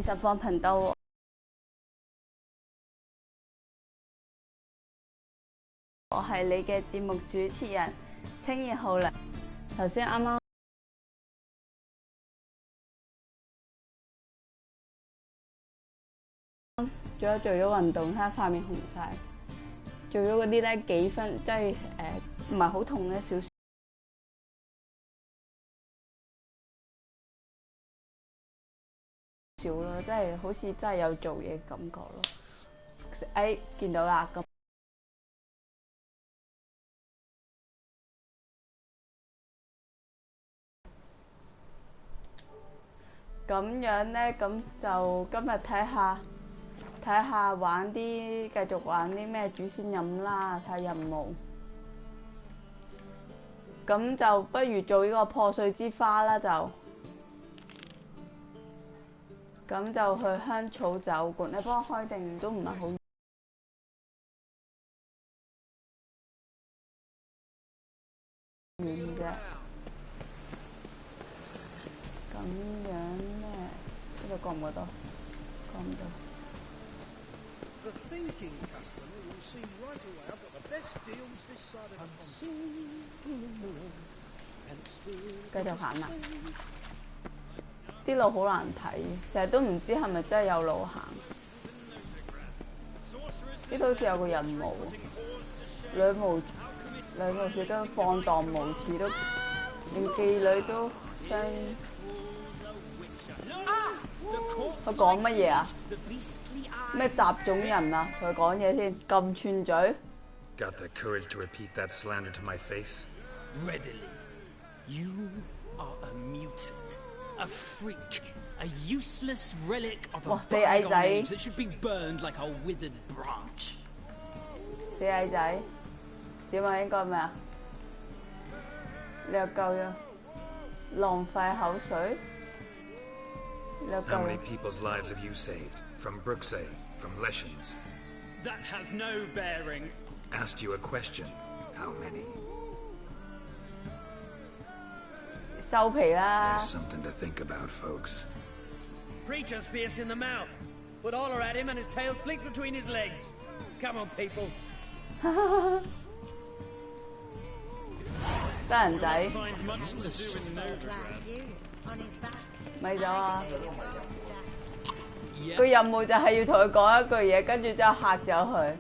實況頻道喎，我係你嘅節目主持人清熱浩良。頭先啱啱做咗運動，睇下塊面紅晒。做咗嗰啲咧幾分，即係唔係好痛咧，少少。少咯，即係好似真係有做嘢感覺咯。哎，見到啦，咁樣咧，咁就今日睇下玩啲，繼續玩啲咩主線任務啦，睇下任務。咁就不如做呢個破碎之花啦，咁就去香草酒館。你幫我開定都唔係好遠啫。咁樣咧，呢度過唔過到？過唔到。繼續行啦！啲路好難睇，成日都唔知係咪真係有路行。呢度好似有個任務，女巫士都放蕩無恥，都連妓女都想。佢講乜嘢啊？咩雜種人啊？同佢講嘢先，咁串嘴。Got the courage to repeat that slander to my face? Readily. You are a mutant, a freak, a useless relic of a bygone age that should be burned like a withered branch. 死矮仔，點啊？應該咩啊？你又夠咗浪費口水。How many people's lives have you saved? From Brooksay, from Leshens? That has no bearing. Asked you a question. How many? 收皮啦。 There's something to think about, folks. Preacher's fierce in the mouth. Put holler at him and his tail slinks between his legs. Come on, people. 得人仔。咪咗啊！個任務就係要同佢講一句嘢，跟住之後嚇走佢，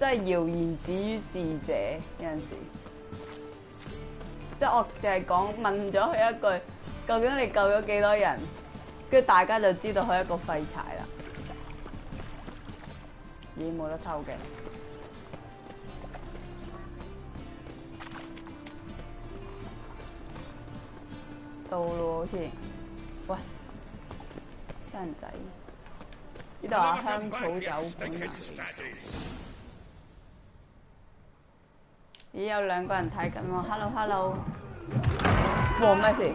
真係謠言止於智者有陣時。即係我就係問咗佢一句，究竟你救咗幾多人？跟住大家就知道佢係一個廢柴啦。咦，冇得偷嘅。到咯，好似，喂，真人仔，呢度話香草酒館咦，有兩個人睇緊喎 ，hello， 哇，咩事？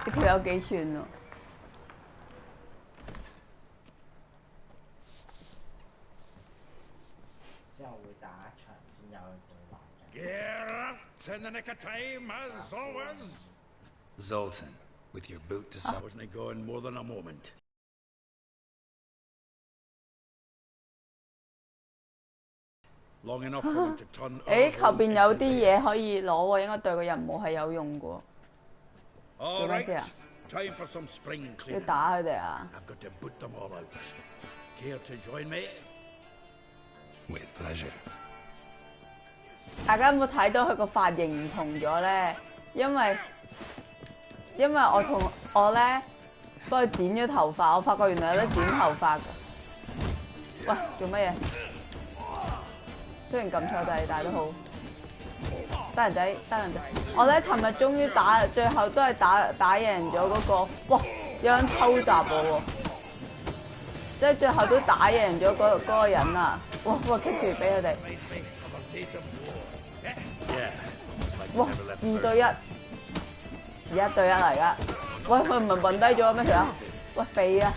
呢條有幾串喎？Zoltan, with your boot to some. Wasn't going more than a moment. Long enough for them to turn. 誒，後邊有啲嘢可以攞喎，應該對個任務係有用嘅。做咩先啊？要打佢哋啊 I've got to boot them all out. Care to join me? With pleasure. 大家有冇睇到佢個髮型唔同咗咧？因為我咧幫佢剪咗頭髮，我發覺原來有得剪頭髮㗎。喂，做乜嘢？雖然撳錯掣，但係都好。得人仔。我咧尋日終於最後都係打贏咗嗰個。哇！有人偷襲我喎，即係最後都打贏咗嗰個人啊！哇棘住俾佢哋。哇！2對1，而1對1嚟㗎。喂，佢唔係暈低咗咩條友？喂，肥啊！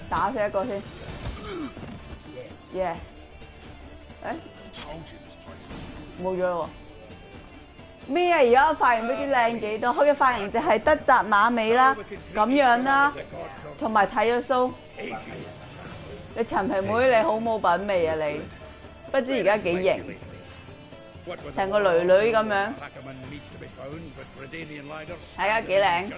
打死一個先。耶！誒，冇咗咯喎！咩啊？而家髮型都幾靚幾多？佢嘅髮型就係得紮馬尾啦，咁樣啦，同埋剃咗須。你陳皮妹你好冇品味啊你！不知而家幾型，成個女女咁樣。睇下幾靚。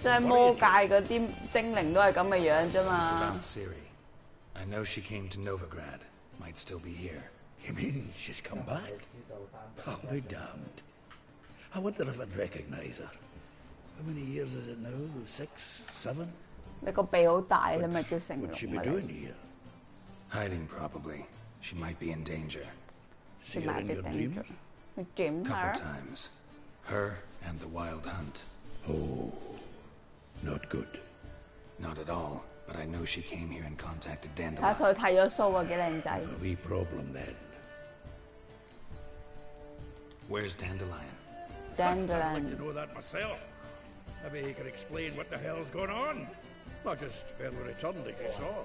即係魔界嗰啲精靈都係咁嘅樣啫嘛。I know she came to Novigrad. Might still be here. You mean she's come back? I'll be damned. I wonder if I'd recognize her. How many years is it now? 6, 7? 你個鼻好大，你咪叫成龍 What'd she be doing here? Hiding, probably. She might be in danger. See her in your dreams? Couple times. Her and the wild hunt. Oh, not good. Not at all. But I know she came here and contacted 睇 Dandelion. 佢剃咗須啊，幾靚仔。A wee problem then. Where's Dandelion? I'd like to know that myself. Maybe he could explain what the hell's going on. Not just barely returned as you saw.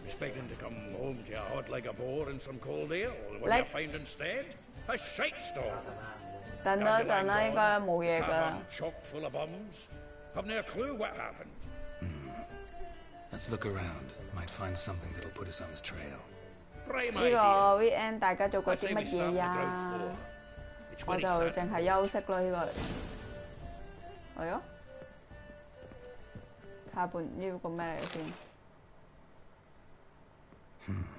Expecting to come home to a hot like a boar and some cold ale. What do you find instead? A shite storm. 等多一陣啦，應該冇嘢㗎啦。Chock full of bums. Haven't a clue what happened. Let's look around. Might find something that'll put us on his trail. 呢個 weekend 大家做過啲乜嘢呀？我就淨係休息咯，呢個。係咯。睇下呢個咩嚟先？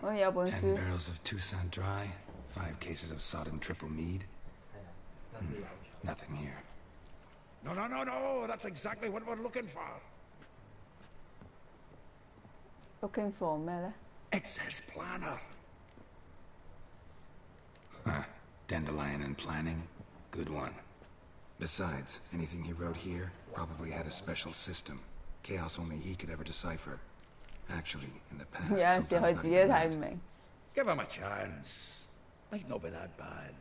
好似有本書。10 barrels of Toussaint Dry, 5 cases of sodden triple mead. Nothing here. No. That's exactly what we're looking for. Looking for 咩咧 It's his planner. Huh. Dandelion and planning. Good one. Besides, anything he wrote here probably had a special system. Chaos only he could ever decipher. Actually, in the past, 有陣時佢 sometimes 自 not 己 even 睇唔 that. 明。Give him a chance. Might not be that bad.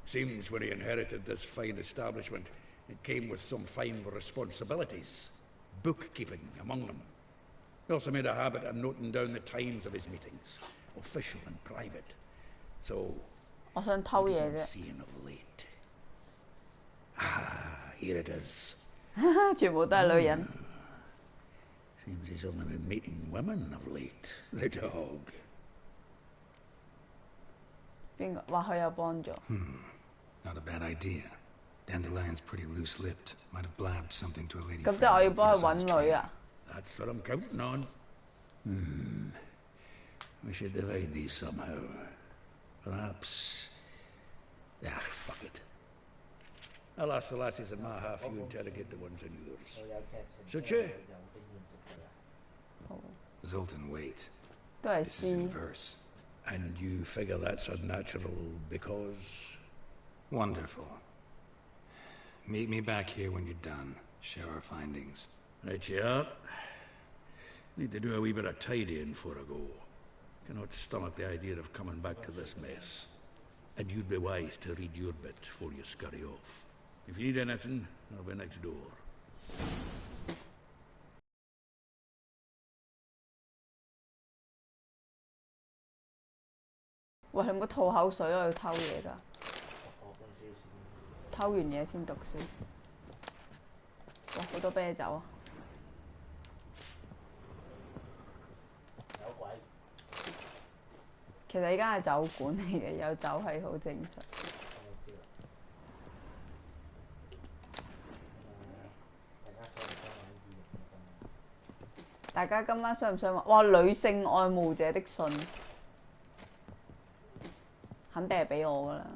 Seems when he inherited this fine establishment, it came with some fine responsibilities. Bookkeeping among them. He also made a habit of noting down the times of his meetings, official and private. So, 我想偷嘢啫。 seeing of late. Ah, here it is. 全部都係女人。 Seems he's only been meeting women of late. The dog. 邊個話佢有幫助？ Not a bad idea. Dandelion's pretty loose-lipped. Might have blabbed something to a lady. 咁即係我要幫佢揾女啊？ That's what I'm counting on. We should divide these somehow. Perhaps. Ah, fuck it. I'll ask the lassies in my half, you interrogate the ones in yours. Suche? Zoltan, wait. 都係 This is in C。 verse. And you figure that's unnatural because. Wonderful. Meet me back here when you're done. Share our findings. Right, yeah. Need to do a wee bit of tidying before I go. Cannot stomach the idea of coming back to this mess. And you'd be wise to read your bit before you scurry off. If you need anything, I'll be next door. 喂，你唔好吐口水啊！要偷嘢㗎，偷完嘢先讀書。哇，好多啤酒啊！其實依間係酒館嚟嘅，有酒係好正常。大家今晚想唔想話？哇！女性愛慕者的信，肯定係俾我㗎啦。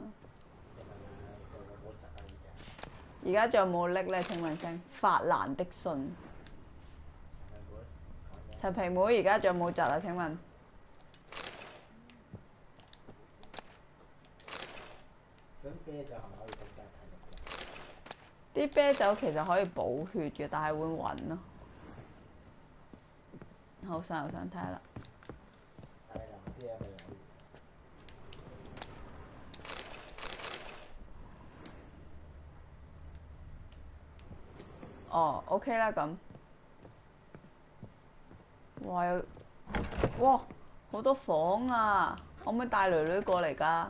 而家仲有冇拎咧？請問聲，法蘭的信。陳皮妹而家仲有冇窒啊？請問？啲啤酒其實可以補血嘅，但係會暈咯。好想睇下啦。哦，OK 啦咁。哇！哇！好多房啊！可唔可以帶女女過嚟㗎？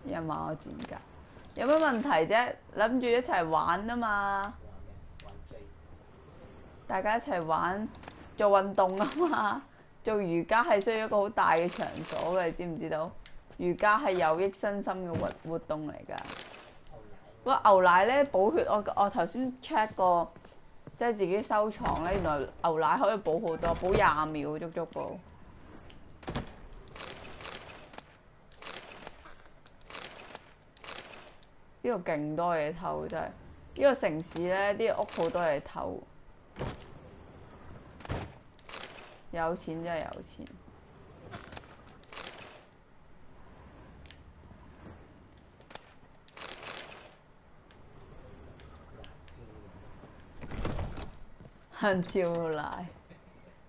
有冇我剪㗎？有乜問題啫？諗住一齊玩啊嘛！大家一齊玩做運動啊嘛！做瑜伽係需要一個好大嘅場所嘅，你知唔知道？瑜伽係有益身心嘅活動嚟㗎。不過牛奶咧補血，我頭先 check 過，即係自己收藏咧，原來牛奶可以補好多，補20秒足足補。呢度勁多嘢偷真係，呢個城市咧啲屋好多嘢偷，有錢真係有錢。香蕉奶，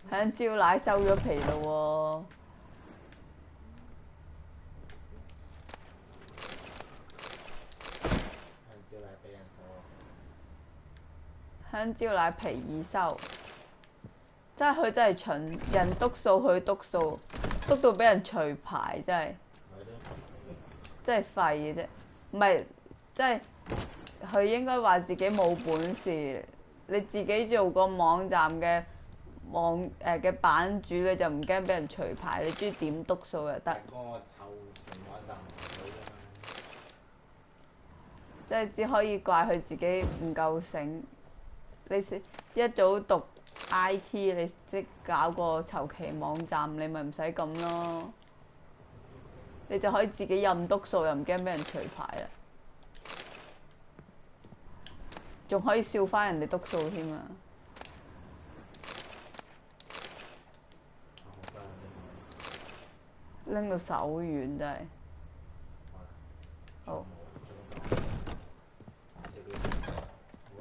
香蕉奶收咗皮咯喎！香蕉奶皮易收，真係佢真係蠢，人篤數佢篤數，篤到俾人除牌，真係廢嘅啫。唔係，即係佢應該話自己冇本事。你自己做個網站嘅嘅版主，你就唔驚俾人除牌，你中意點篤數就得。即係只可以怪佢自己唔夠醒。你一早讀 IT， 你識搞個籌期網站，你咪唔使咁咯。你就可以自己任篤數，又唔驚俾人除牌啦。仲可以笑翻人哋篤數添啊！拎到手軟真係。好。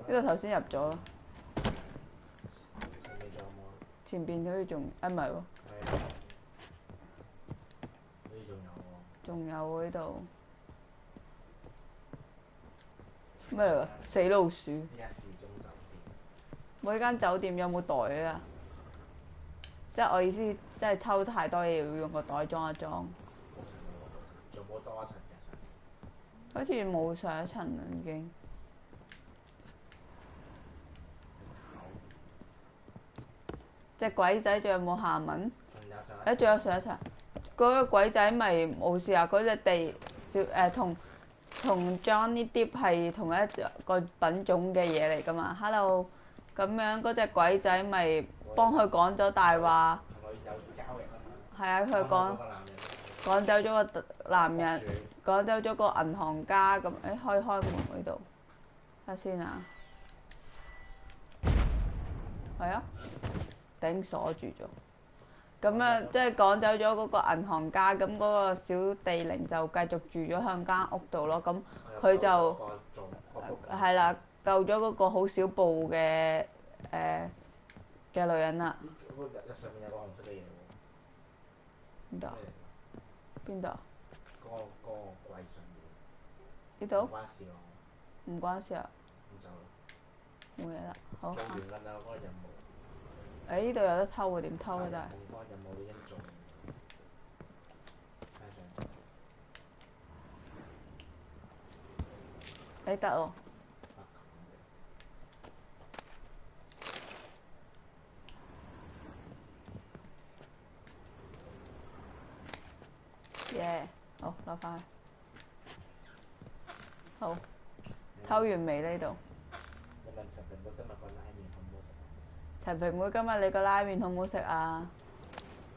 呢度頭先入咗咯。前邊好似仲唔係喎？仲有喎呢度。咩嚟㗎？死老鼠！每間酒店有冇袋啊？即係我意思，即係偷太多嘢，要用個袋裝一裝。仲冇多一層嘅。好似冇上一層啦，已經。隻鬼仔仲有冇下文？仲有上一層。嗰個鬼仔咪冇事啊！嗰隻地同 Johnny Depp 係同一個品種嘅嘢嚟㗎嘛 ？Hello， 咁樣嗰隻鬼仔咪幫佢講咗大話。係啊，佢趕走咗個男人，趕走咗個銀行家咁。可以開門呢度，睇下先啊。係啊，頂鎖住咗。咁啊，即係趕走咗嗰個銀行家，咁嗰個小地靈就繼續住咗喺間屋度咯。咁佢就係啦，救咗嗰個好少布嘅女人啦。上面有個紅色嘅嘢喎。邊度？邊度？嗰個櫃上面。呢度？唔關事喎。唔關事啊。咁就冇嘢啦，好。做完㗎啦，嗰個任務。呢度有得偷喎，點偷啊？真係。嗰個任務已經做。得喎。耶！好，攞返去。好。偷完未呢度？你問陳平妹今日個拉麵好唔好食？陳平妹，今日你個拉麵好唔好食啊？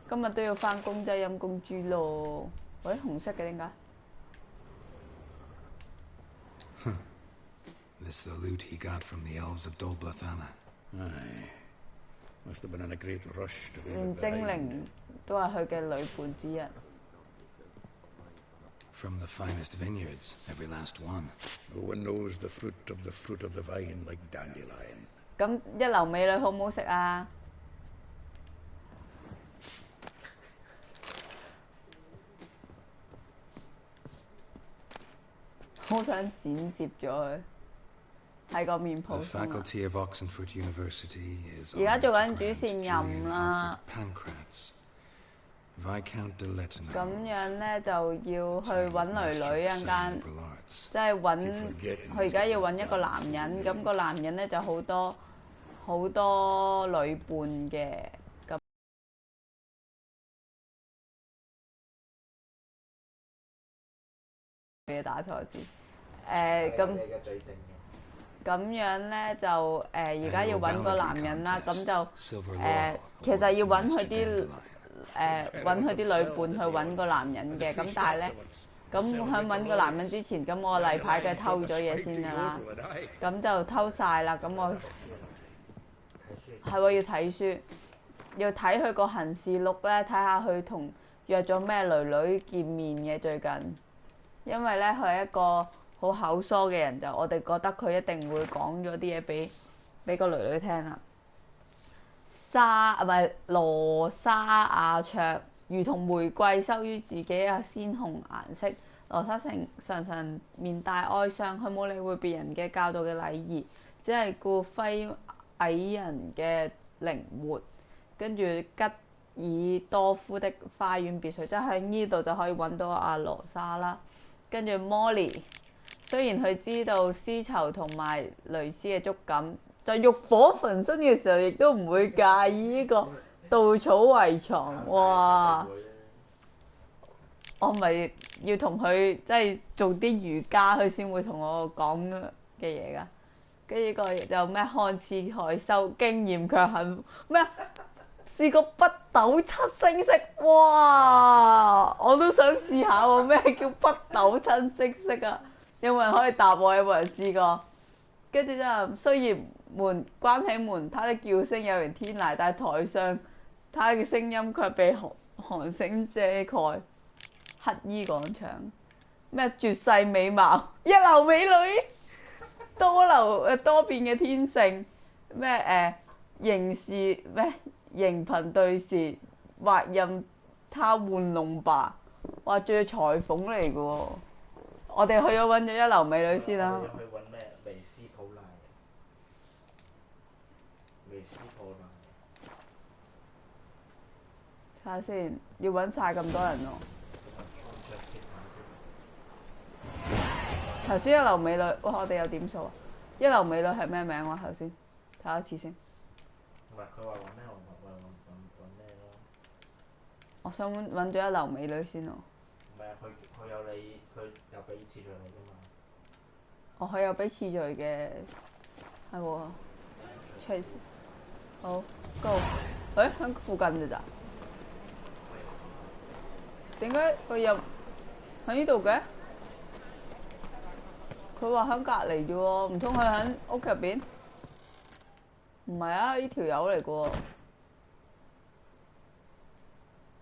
今日都要返工真係陰公豬咯。喂，紅色嘅點解？This the loot he got from the elves of Dol Blathanna. Aye. Must have been in a great rush to be 連精靈都係佢嘅女伴之一。From the finest vineyards, every last one. No one knows the fruit of the vine like dandelion. 咁一流美女好唔好食啊？好想剪接咗佢，係個面 The 譜先啊。 faculty of Oxenford University is 而家做緊 honored 主 to 線 grant 任 Julian 啦 Alfred Pancratz, Viscount de 咁 Lettenham, 樣咧就要去 title 揾 of 女 Master 女一 of 陣 Some 間， Liberal Arts. 即係揾佢而家要揾一個男人，咁個男人咧就好多女伴嘅，咁俾你打錯字，咁樣咧就而家要揾個男人啦，咁就其實要揾佢啲揾佢啲女伴去揾個男人嘅，咁但係咧。咁喺揾個男人之前，咁我例牌嘅偷咗嘢先㗎啦，咁就偷晒啦。咁我係喎要睇書，要睇佢個行事錄咧，睇下佢同約咗咩女女見面嘅最近。因為咧佢係一個好口疏嘅人，就我哋覺得佢一定會講咗啲嘢俾個女女聽啦。羅莎亞卓。如同玫瑰羞於自己嘅鮮紅顏色，羅莎常常面帶哀傷，佢冇理會別人嘅教導嘅禮儀，只係顧揮矮人嘅靈活。跟住吉爾多夫的花園別墅，即係喺呢度就可以揾到阿羅莎啦。跟住莫莉，雖然佢知道絲綢同埋蕾絲嘅觸感，在欲火焚身嘅時候，亦都唔會介意呢個稻草圍床。哇！我咪要同佢即係做啲瑜伽，佢先會同我講嘅嘢㗎。跟住個就咩看似害羞，經驗卻很咩？試過北斗七星色，哇！我都想試下喎，咩叫北斗七星色啊？有冇人可以答我？有冇人試過？跟住之後，雖然門關起門，他的叫聲有如天籟，但係台上他嘅聲音卻被韓星遮蓋。乞衣廣場咩絕世美貌，一流美女，多變嘅天性，咩刑事咩刑頻對視，或任他玩弄吧。哇，仲要裁縫嚟嘅喎！我哋去咗揾咗一流美女先啦。去揾咩維斯普拉？維斯普拉。睇下先，要揾晒咁多人喎。頭先一流美女，哇！我哋有點數啊！一流美女係咩名話？頭先睇下一次先。唔係佢話揾咩？揾咩咯？我想揾咗一流美女先喎。唔係啊，佢有你，佢有俾次序你㗎嘛？哦，佢有俾次序嘅，係喎。Chase， 好 ，Go。誒，喺附近㗎咋？點解佢入喺呢度嘅？佢話喺隔離啫喎，唔通佢喺屋入邊？唔係啊，呢條友嚟嘅喎。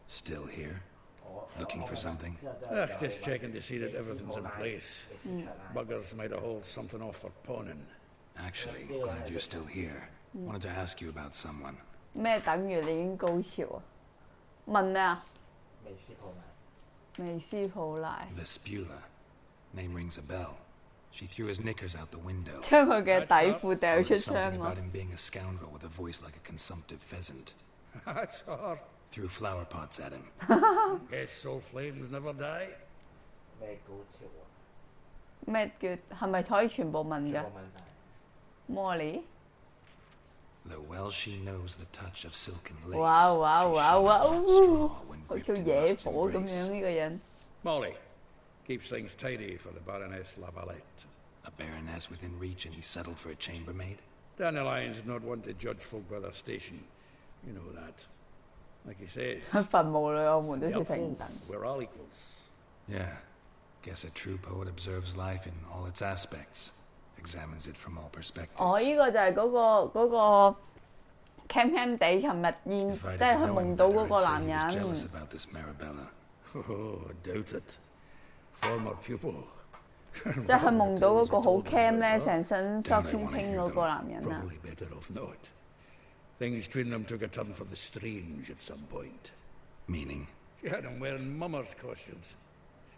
Still here? Looking for something? Just checking to see that everything's in place. Buggers might have hauled something off for pawning. Actually, glad you're still here. Wanted to ask you about someone. 咩等於你已經高潮啊？問咩啊？美斯普賴。Vespula. Name rings a bell. She threw his knickers out the window. 將佢嘅底褲掉 Heard 出 something 窗喎。 about him being a scoundrel with a voice like a consumptive pheasant. That's her. Threw flower pots at him. Guess soul flames never die. 咩高潮啊？咩叫係咪可以全部問㗎全部問晒。 ？Molly？ Though well she knows the touch of silken lace. 哇哇 she 哇 shines 哇！ not straw when 好 gripped 似 in 野 lust's 火咁 embrace. 樣呢個人。 Molly keeps things tidy for the Baroness Lavalette. A baroness within reach and he settled for a chambermaid? Dandelion's not one to judge folk by their station. You know that. Like he says, 喺墳墓裏，我們都是 "The 平 uncles, 等。 we're all equals." Yeah. Guess a true poet observes life in all its aspects. Examines it from all perspectives. 哦，呢個就係嗰個 cam 地，尋日現 If I 即係 didn't 佢 know 夢 him 到 better, 嗰個 I'd 男 say he was 人。 jealous about this Marabella. Oh, I doubt it. Former pupil. 即係佢夢到嗰個好 cam 咧， Huh? 成身 Don't I shocking wanna pink hear 嗰 them? 個男人啊！ Probably better off not. Things between them took a turn for the strange at some point. Meaning? She had him wearing mummers' costumes.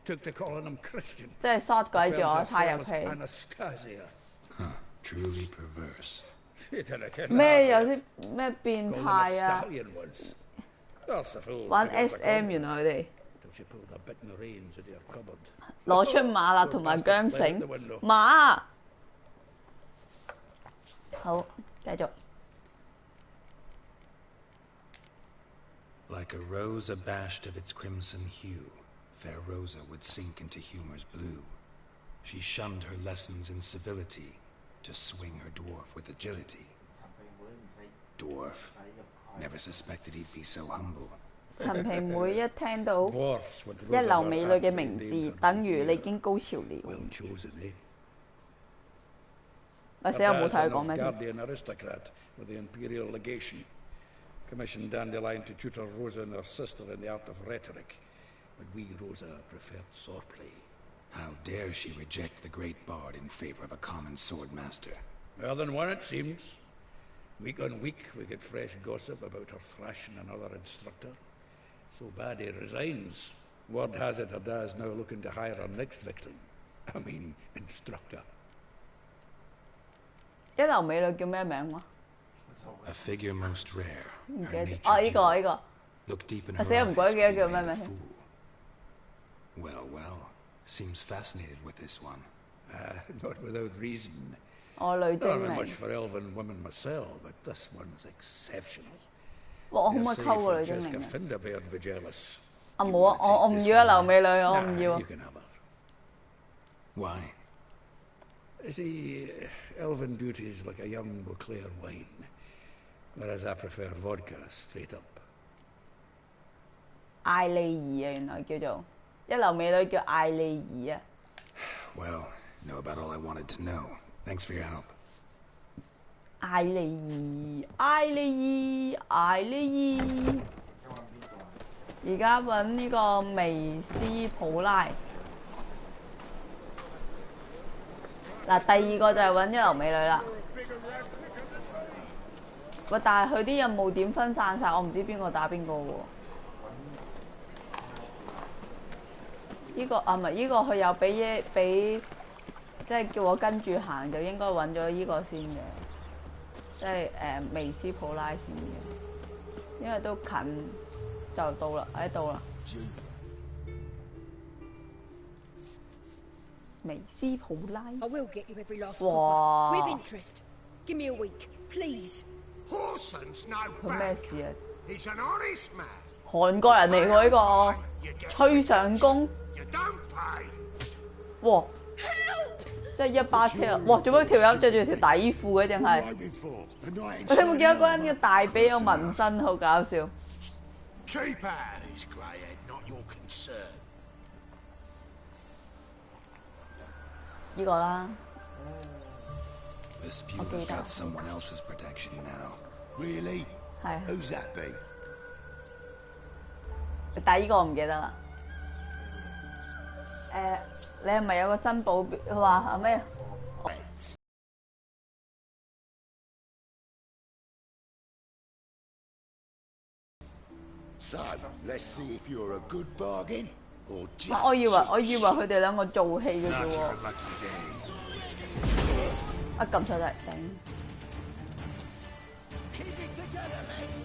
took to calling him Christian. 即係 short 鬼 Felt 咗，太 herself 入 as 戲。 Anastasia. Huh. Truly perverse. 咩有啲咩變 Called him 態 a 啊？ stallion once. That's the fool. 玩 took it for SM common 原來佢哋 till she pulled a bit in the reins of your cupboard. 攞出馬啦，同埋韁繩馬。好，繼續。 Like a rose abashed of its crimson hue, fair Rosa would sink into humor's blue. She shunned her lessons in civility to swing her dwarf with agility. Dwarf. Never suspected he'd be so humble. 陳皮妹一聽到 Dwarfs with 一 Rosa 流 are 美女嘅 aptly 名字， named 等於 for 你已經高潮了。 well chosen, eh? 我死我冇睇佢講咩添。 Guardian aristocrat with the imperial legation. Commissioned Dandelion to tutor Rosa and her sister in the art of rhetoric, but we, Rosa, preferred swordplay. How dare she reject the great bard in favor of a common sword master? More than one, it seems. Week on week, we get fresh gossip about her thrashing another instructor. So bad he resigns. Word has it her dad's now looking to hire her next victim. I mean, instructor. 一流美女叫咩名啊？ A figure most rare. 唔 Her 記得。 nature 哦，呢個 pure. 呢個。 Look deep in 我 her 死 eyes, 唔鬼記得 and 叫 you 咩 made a 名。 fool. Well, well. Seems fascinated with this one. Not without reason. 我女精 Not 靈。 much for elven women myself, but this one's exceptional. 哇！我可唔可以 Say 溝個女精 Francesca 靈啊？ Finderbeard be jealous. 啊冇啊！我唔要一流美女，我唔 Nah, 要啊 you！can have her. Why? See, elven beauty is like a young Beauclair wine, whereas I prefer vodka straight up. 艾莉兒啊，原來叫做一流美女叫艾莉兒啊。 Well, know about all I wanted to know. Thanks for your help. 艾莉兒，艾莉兒，艾莉兒。而家揾呢個薇斯普拉。嗱，第二個就係揾一流美女啦。喂，但係佢啲任務點分散晒？我唔知邊個打邊個喎。呢個啊，唔係呢個，佢有俾，即係叫我跟住行，就應該揾咗呢個先嘅，即係薇斯普拉先嘅，因為都近就到啦，喺度啦。薇斯普拉。 I will get you every last Wow. copper. With interest. Give me a week, please. Horson's no 佢咩 bank. 事啊？ He's an honest man. 韓國人嚟喎呢個，吹上宮， You don't pay. 哇！即係一巴車啊！哇！做乜條友着住條底褲嘅，淨係？ Waiting for a night in 你有冇見到嗰個人 shining 嘅大髀有 armor. 紋身，好搞笑。 Keep out of this, greyhead, not your concern. 呢個啦， Vespulla's got someone else's protection now. Really? 係。 Who's that be? 但係呢個我唔記得啦。你係咪有個新保鏢？佢話咩？ Rats. So, let's see if you're a good bargain or just 我以為 cheap 佢哋兩個做戲嘅啫 Not 喎 your。lucky day. 啊撳錯掣，頂！ Keep it together, mates.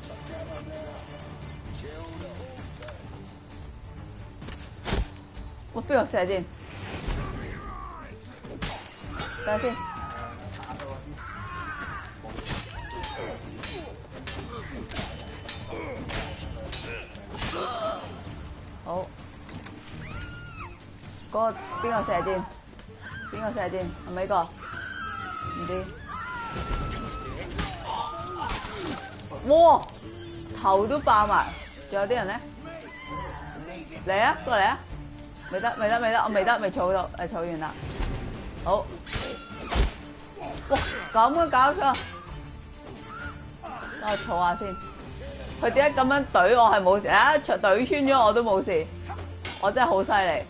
Together now. Kill the horse. 我邊個射先？等下先。好。嗰個邊個射箭？邊個射箭？係咪呢個？唔知。哇！頭都爆埋，仲有啲人咧？嚟啊！過嚟啊！未得，我未得，未儲到，儲完啦。好。哇！咁嘅搞錯，等我儲下先。佢點解咁樣懟我係冇事？啊！懟穿咗我都冇事，我真係好犀利。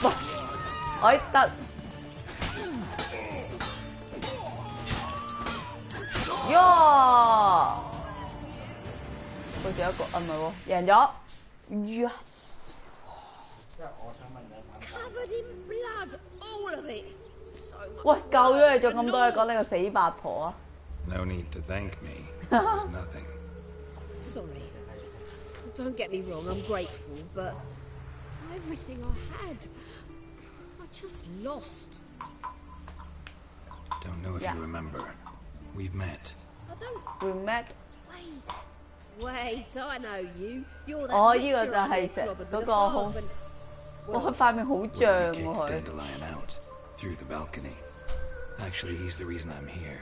哇！我得。喲！佢仲有一個啊，唔係喎，贏咗。Yes！ Covered in blood, all of it. So much 喂，夠咗你仲咁多嘢講，你個死八婆啊！ No need to thank me. It was nothing. sorry. Don't get me wrong, I'm grateful, but everything I had, I just lost. Don't know if Yeah. you remember. We've met. I don't. We met。 Wait, I know you. You're that 哦，呢個 picture 就 I 係 made 成 clobbered 嗰 with 個 a 好， vase when- 哇！佢塊面好 When 脹 we 喎 kicked 佢。 Dandelion out through the balcony. Actually, he's the reason I'm here.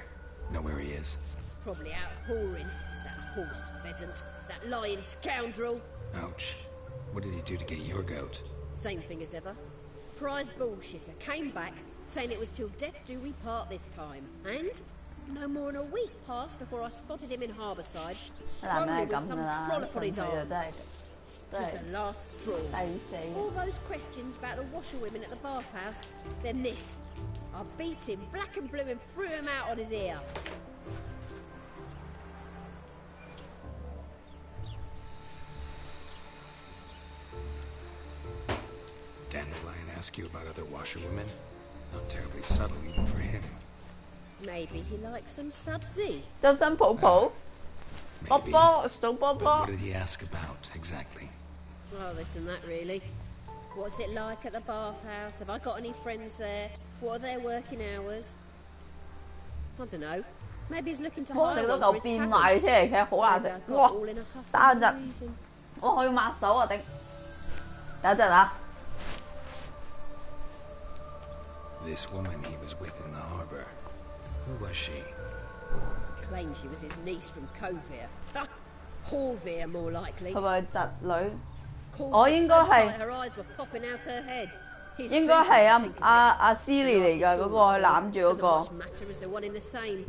Know where he is? Probably out whoring. That horse pheasant. That lying scoundrel. Ouch. What did he do to get your goat? Same thing as ever. Prize bullshitter came back saying it was till death do we part this time. And no more than a week passed before I spotted him in Harbourside, 男人係 scrolling with 咁 some 㗎啦， trollop on 純 his 粹就 arm. 真係 Just the last straw. 抵死。 All those questions about the washerwomen at the bathhouse, then this. I beat him black and blue and threw him out on his ear. Dandelion ask you about other washerwomen? Not terribly subtle even for him. Maybe he likes some sudsy. 周身抱抱，波 Maybe. 波數波 But 波 what。did he ask about exactly? Oh, this and that, really. What's it like at the bathhouse? Have I got any friends there? What are their working hours? I don't know. Maybe he's looking to 哇！ hire 食到 one 嚿 for his 變 tavern. 賣出嚟，其實好難 Maybe I 食。 got 哇！ all in a huff 等一 for no 陣， reason. 我要抹手啊！頂，等一陣啊！ This woman he was with in the harbor. Who was she? Claimed she was his niece from Covere. Ha! Horvere, more likely. 佢咪侄女？ Corset 我應該 so 係 tight her eyes were popping out her head. He's 應該係 stupid to think of it. 阿 Silly 嚟㗎，嗰個攬住嗰 Doesn't 個 much。matter as they're one in the same.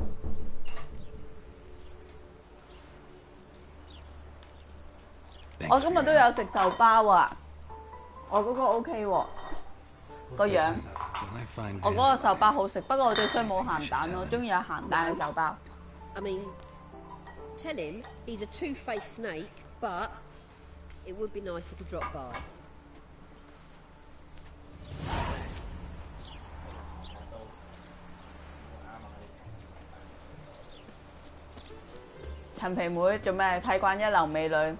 我 Thanks 今 for 日都 your 有 help. 食壽包啊！我嗰個 OK 喎，個樣。 Listen, when I find 我嗰個壽 Dandelion, 包好食，不過我最衰冇鹹蛋咯，我中意有鹹蛋嘅壽包。 I mean, tell him he's a two-faced snake, but it would be nice if he dropped by. 陳皮妹做咩？睇慣一流美女，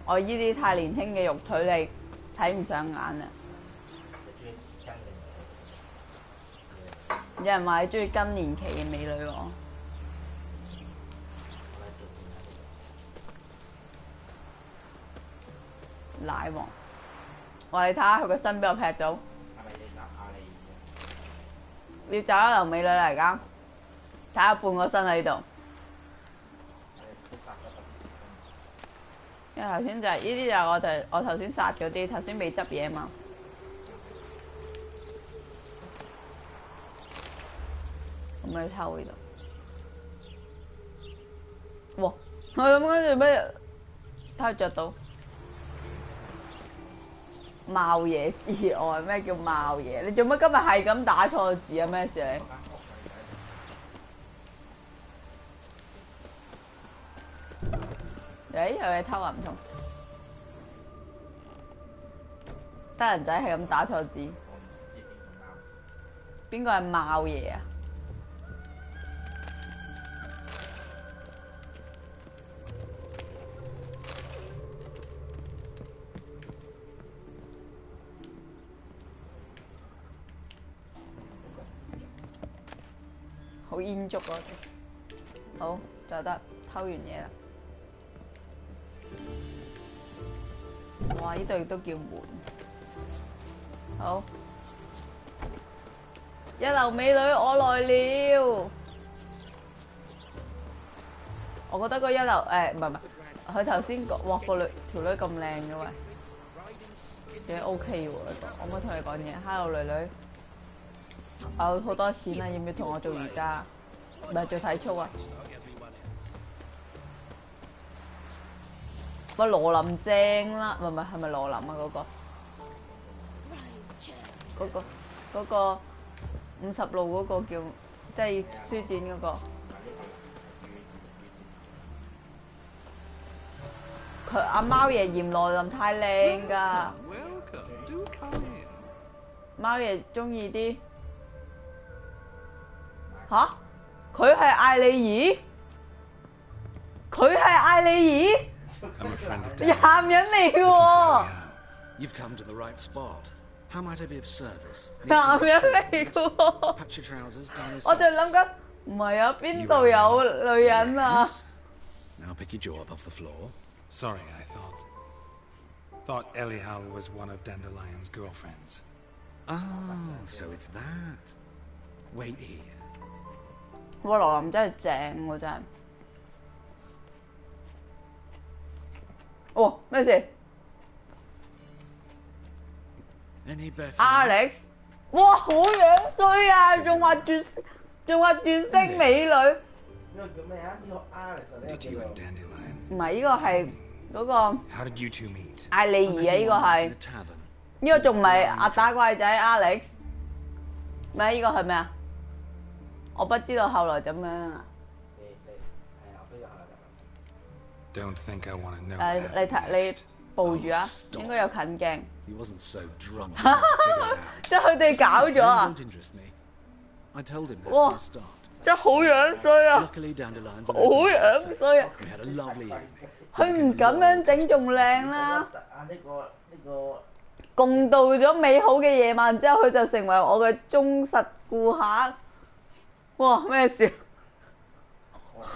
我依啲太年輕嘅肉腿你睇唔上眼啊！有人話你中意更年期嘅美女喎。奶王，我哋睇下佢個身俾我劈到，要找一流美女嚟㗎，睇下半個身喺度。因為頭先就係呢啲就係我頭先殺嗰啲，頭先未執嘢嘛。咁咪偷呢度。哇！我咁跟住咩？睇下着到。茂嘢之外，咩叫茂嘢？你做乜今日係咁打錯字啊？咩事你？誒有嘢偷啊唔同，得人仔係咁打錯字，邊個係茂爺啊？好煙燭啊！好就得偷完嘢啦。哇！呢度亦都叫門。好，一流美女我來了。我覺得個一流唔係，佢頭先哇個條女咁靚嘅喂，幾 OK 喎呢個。我唔可以同你講嘢。Hello 女女，我有好多錢啊，要唔要同我做瑜伽？唔係做體操啊？喂，羅琳正啦，唔係係咪羅琳啊？嗰個50路嗰個叫即係書展嗰個，佢阿貓爺嫌羅琳太靚㗎。貓爺中意啲吓？佢係艾莉兒，佢係艾莉兒，男人嚟嘅喎。You've come to the right spot. How might I be of service? 男人嚟嘅喎。Patch your trousers down your 我就諗緊，唔係啊，邊度有女人啊 Now pick your jaw up off the floor. Sorry, I thought Elial was one of Dandelion's girlfriends. Oh, so it's that. Wait here. 哇，羅琳真係正喎，真係。哦，咩事 Any better? ？Alex， 哇，好樣衰啊！仲話絕色美女。呢個叫咩啊？呢個 Alex 呢個 Did 叫 you 做 and Dandelion? 唔係呢個係嗰個 How did you two meet? 艾莉兒啊，呢個係 In a tavern. 呢個仲唔係阿打怪仔 Alex？咩？呢個係咩啊？我不知道後來點樣啊。我邊個係 Don't think I want to know. 誒， what 你睇 happened 你 next. 捕住啊，應該有近鏡。 He wasn't so drunk he had to figure it out. 即係佢哋搞咗啊！ Don't interest me. I told him that Wow. from the start. 真係好樣衰啊！ Luckily, Dandelion's 好樣衰啊！ We had a lovely evening. 佢唔咁樣整仲靚啦。啊呢個共度咗美好嘅夜晚之後，佢就成為我嘅忠實顧客。哇！咩事？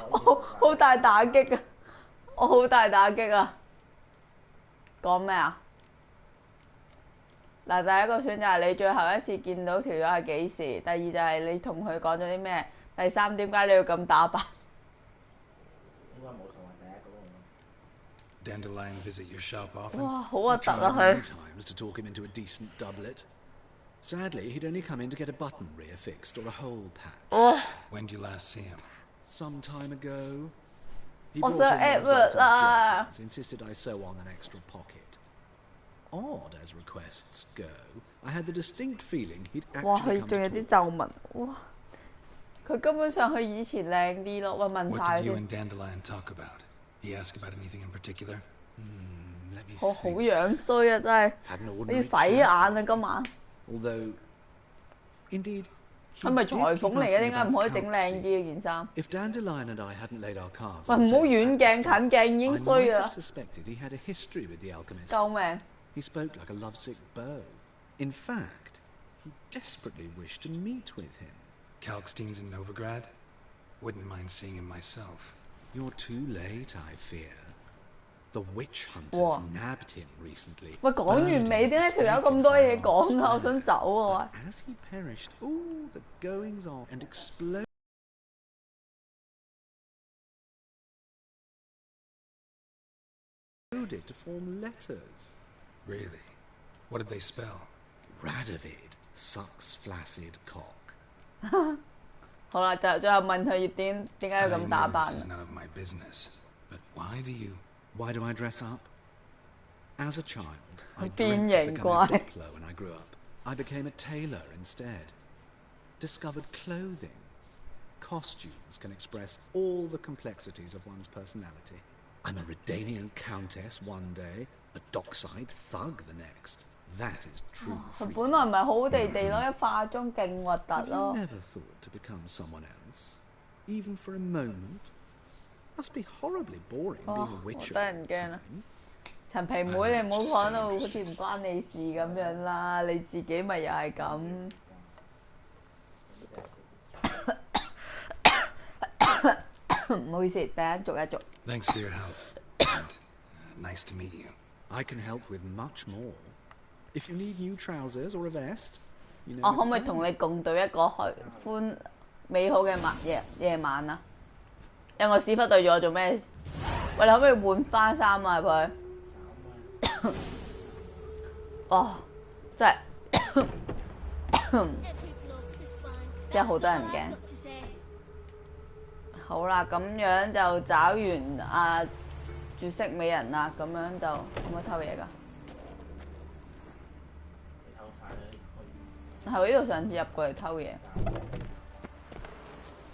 我好大打擊啊！我好大打擊啊！講咩啊？嗱，第一個選擇係你最後一次見到條友係幾時？第二就係你同佢講咗啲咩？第三點解你要咁打扮？應該冇同埋第一個。 Dandelion visit your shop often? 哇，好核 I 突啊 tried many 佢！ times to talk him into a decent doublet. Sadly, he'd only come in to get a button rear fixed or a hole patch. 哇！ When did you last see him? Some time ago, he 我 brought 想 in Edward Zoltan's 啦！ jerkins, insisted I sew on an extra pocket. Odd as requests go, I had the distinct feeling he'd 哇！ actually 佢 come 仲有 to 啲 talk. 皺紋，哇！佢根本上佢以前靚啲咯，喂問 What 晒 did you 先 and。Dandelion talk about? He asked about anything in particular? Let me 我好 think. 樣衰啊！真係 Had an 要 ordinary 洗眼 chat. 啊！今晚 Although, indeed, he 係咪 did 裁 keep 縫嚟嘅？ asking 點解唔可以 about 整靚啲 Kalkstein. 嘅件衫？ If Dandelion and I hadn't laid our cards 喂， on 唔 the 好 table 遠 at the 鏡 start, 近鏡已經 I 衰 might 啦 have！suspected he had a history with the alchemist. 救命！ He spoke like a lovesick beau. In fact, he desperately wished to meet with him. Kalkstein's in Novigrad? Wouldn't mind seeing him myself. You're too late, I fear. The witch hunters Wow. nabbed him recently. 喂，講完 burned 未？ him 點解條友 mistaken 咁多 for 嘢 an 講 old 啊？我想 squire. 走啊！ But as he perished, the goings on and exploded to form letters. Really? What did they spell? Radovid sucks flaccid cock. 好啦，就最後問佢點解要 I 咁打 know 扮 this is none of my business, but why do you... Why do I dress up? As a child, I dreamt 變 of 形 becoming 怪 a Doppler when I grew up. I became a tailor instead. Discovered clothing. Costumes can express all the complexities of one's personality. I'm a Redanian countess one day, a dockside thug the next. That is true 佢 freedom. 本來唔係好地地咯，一化妝勁核突 Have you 咯。 never thought to become someone else? Even for a moment? Must be horribly boring being a 好 witcher 得 all 人 the 驚啊！ time. 陳皮妹，你唔好講到好似唔關你事咁樣啦，你自己咪又係咁。唔好意思，第一逐一逐。 Thanks for your help. And, nice to meet you. I can help with much more. If you need new trousers or a vest, you know 我 where 可唔 to 可以 find 同 me. 你共度一個歡美好嘅夜晚啊？有個屎忽對住我做咩？喂，你可唔可以換翻衫啊？佢？哦，真係真係好得人驚。好啦，咁樣就找完啊絕色美人啦，咁樣就可唔可以偷嘢㗎？你偷快啦，可以。係喎，呢度上次入過嚟偷嘢。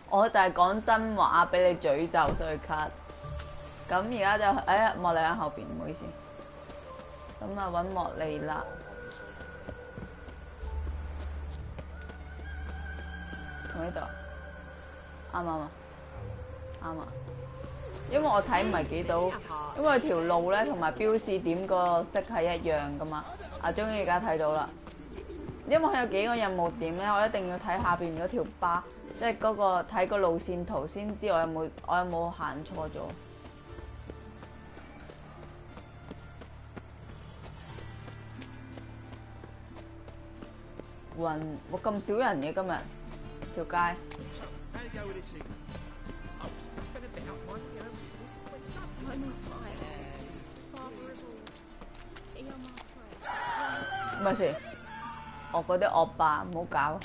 我就係講真話俾你詛咒，所以 cut。咁而家就莫莉喺後邊，唔好意思。咁啊揾莫莉啦。喺呢度，啱啊，因為我睇唔係幾到，因為條路咧同埋標示點個色係一樣噶嘛。終於而家睇到啦，因為佢有幾個任務點咧，我一定要睇下邊嗰條巴，即係嗰個睇個路線圖先知我有冇行錯咗。哇！咁少人嘅今日條街。咪先，我嗰啲惡霸唔好搞，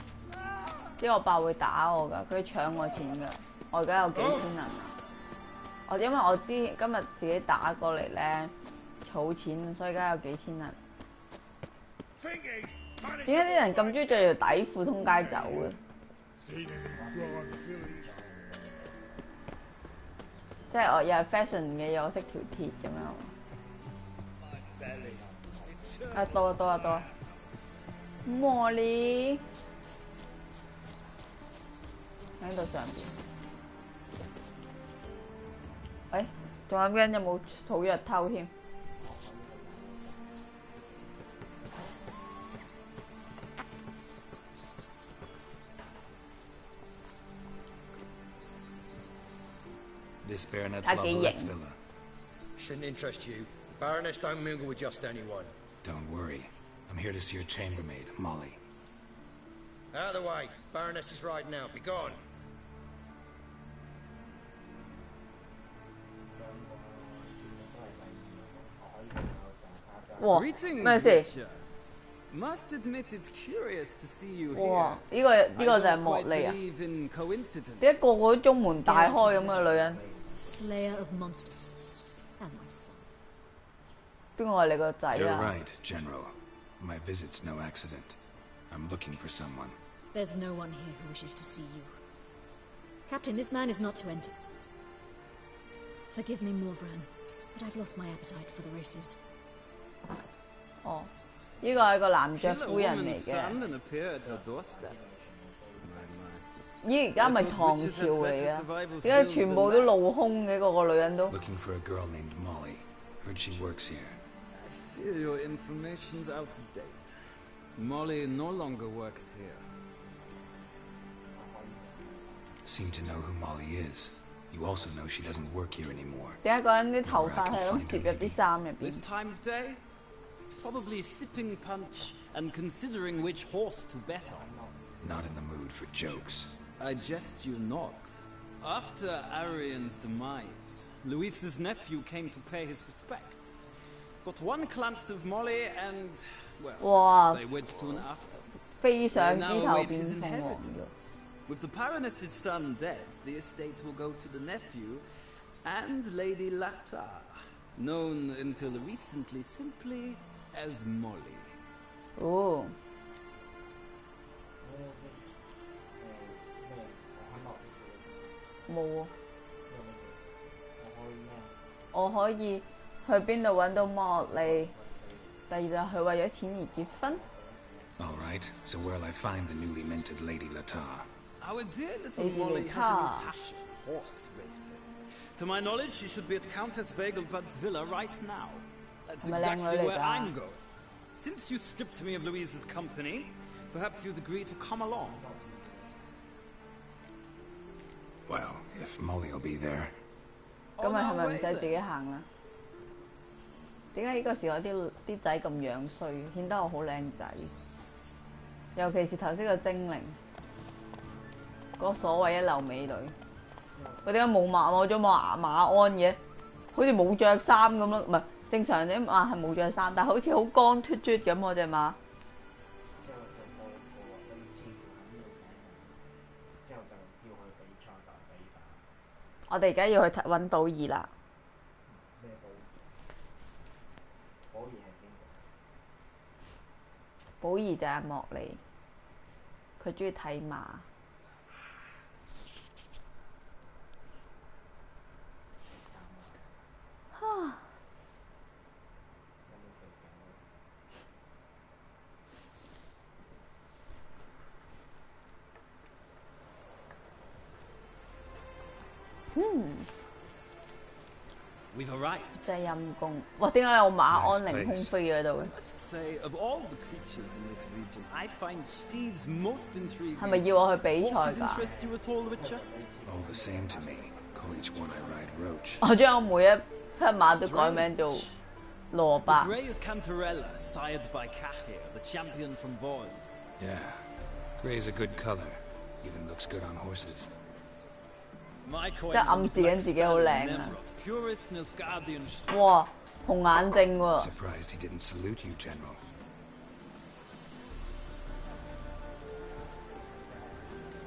啲惡霸會打我㗎，佢搶我錢㗎。我而家有幾千銀啊！因為我知今日自己打過嚟咧，儲錢，所以而家有幾千銀。點解啲人咁中意着條底褲通街走嘅？即係我又係 fashion 嘅，又識條鐵咁樣。多。茉莉喺度上邊。仲有邊有冇草藥偷添？This Baronet's Lavalette villa. Shouldn't interest you. The Baroness don't mingle with just anyone. Don't worry. I'm here to see your chambermaid, Molly. Out of the way. Baroness is riding out. Be gone. 哇！咩事？ Must admit it's curious to see you 哇！ here. 呢個就係莫莉啊！點解個個都中門大開咁嘅女人？ Slayer of monsters, and my son. 邊個係你個仔啊 You're right, General. My visit's no accident. I'm looking for someone. There's no one here who wishes to see you. Captain, this man is not to enter. Forgive me, Morvran, but I've lost my appetite for the races. 哦，呢個係個男爵夫人嚟嘅。咦，而家咪唐朝嚟嘅？點解全部都露胸嘅？個女人都。Looking for a girl named Molly. Heard she works here. I fear your information's out of date. Molly no longer works here. Seem to know who Molly is. You also know she doesn't work here anymore. 點解個人啲頭髮係咁攝入啲衫入邊 This time of day, probably sipping punch and considering which horse to bet on. Not in the mood for jokes. I jest you not. After Arian's demise, Luis's nephew came to pay his respects. Got one glance of Molly and, well, they wed soon after. 飛上枝 They 頭 now await 變 his 鳳凰 inheritance. With the Baroness's son dead, the estate will go to the nephew and Lady Lata, known until recently simply as Molly. 哦。冇啊！我可以去邊度揾到莫莉？第二就係為咗錢而結婚。All right, so where'll I find the newly minted Lady Lata? Our dear little Molly has a real passion for horse racing. To my knowledge, she should be at Countess Vegelbud's villa right now. That's exactly where I'm going. Since you stripped me of Louise's company, perhaps you'd agree to come along. Well, if Molly'll be there. 咁咪係咪唔使自己行啦？點解呢個時候啲仔咁樣衰，顯得我好靚仔？尤其是頭先個精靈，嗰所謂一流美女，佢點解冇攞咗馬鞍嘅？好似冇着衫咁咯，唔係正常啲馬係冇着衫，但係好似好光脫脫咁喎隻馬。我哋而家要去揾寶兒啦。寶兒就係莫莉，佢中意睇馬。We've arrived. 真係陰公。哇！點解有馬鞍凌空飛喺度嘅？ Let's say of all the creatures in this region, I find steeds most intriguing. 係咪要我去比賽 Horses 㗎？ interest you at all, Witcher? All the same to me. Call each one I ride Roach. 我將我每一匹馬都改名做蘿 The 蔔。 grey is Cantarella, sired by Cahir, the champion from Voil. Yeah. Gray's a good color. Even looks good on horses. My coin 即係暗示緊自己好靚啊！ Nemrod, purest Nilfgaardian. 哇，紅眼睛喎！ Surprised he didn't salute you, General.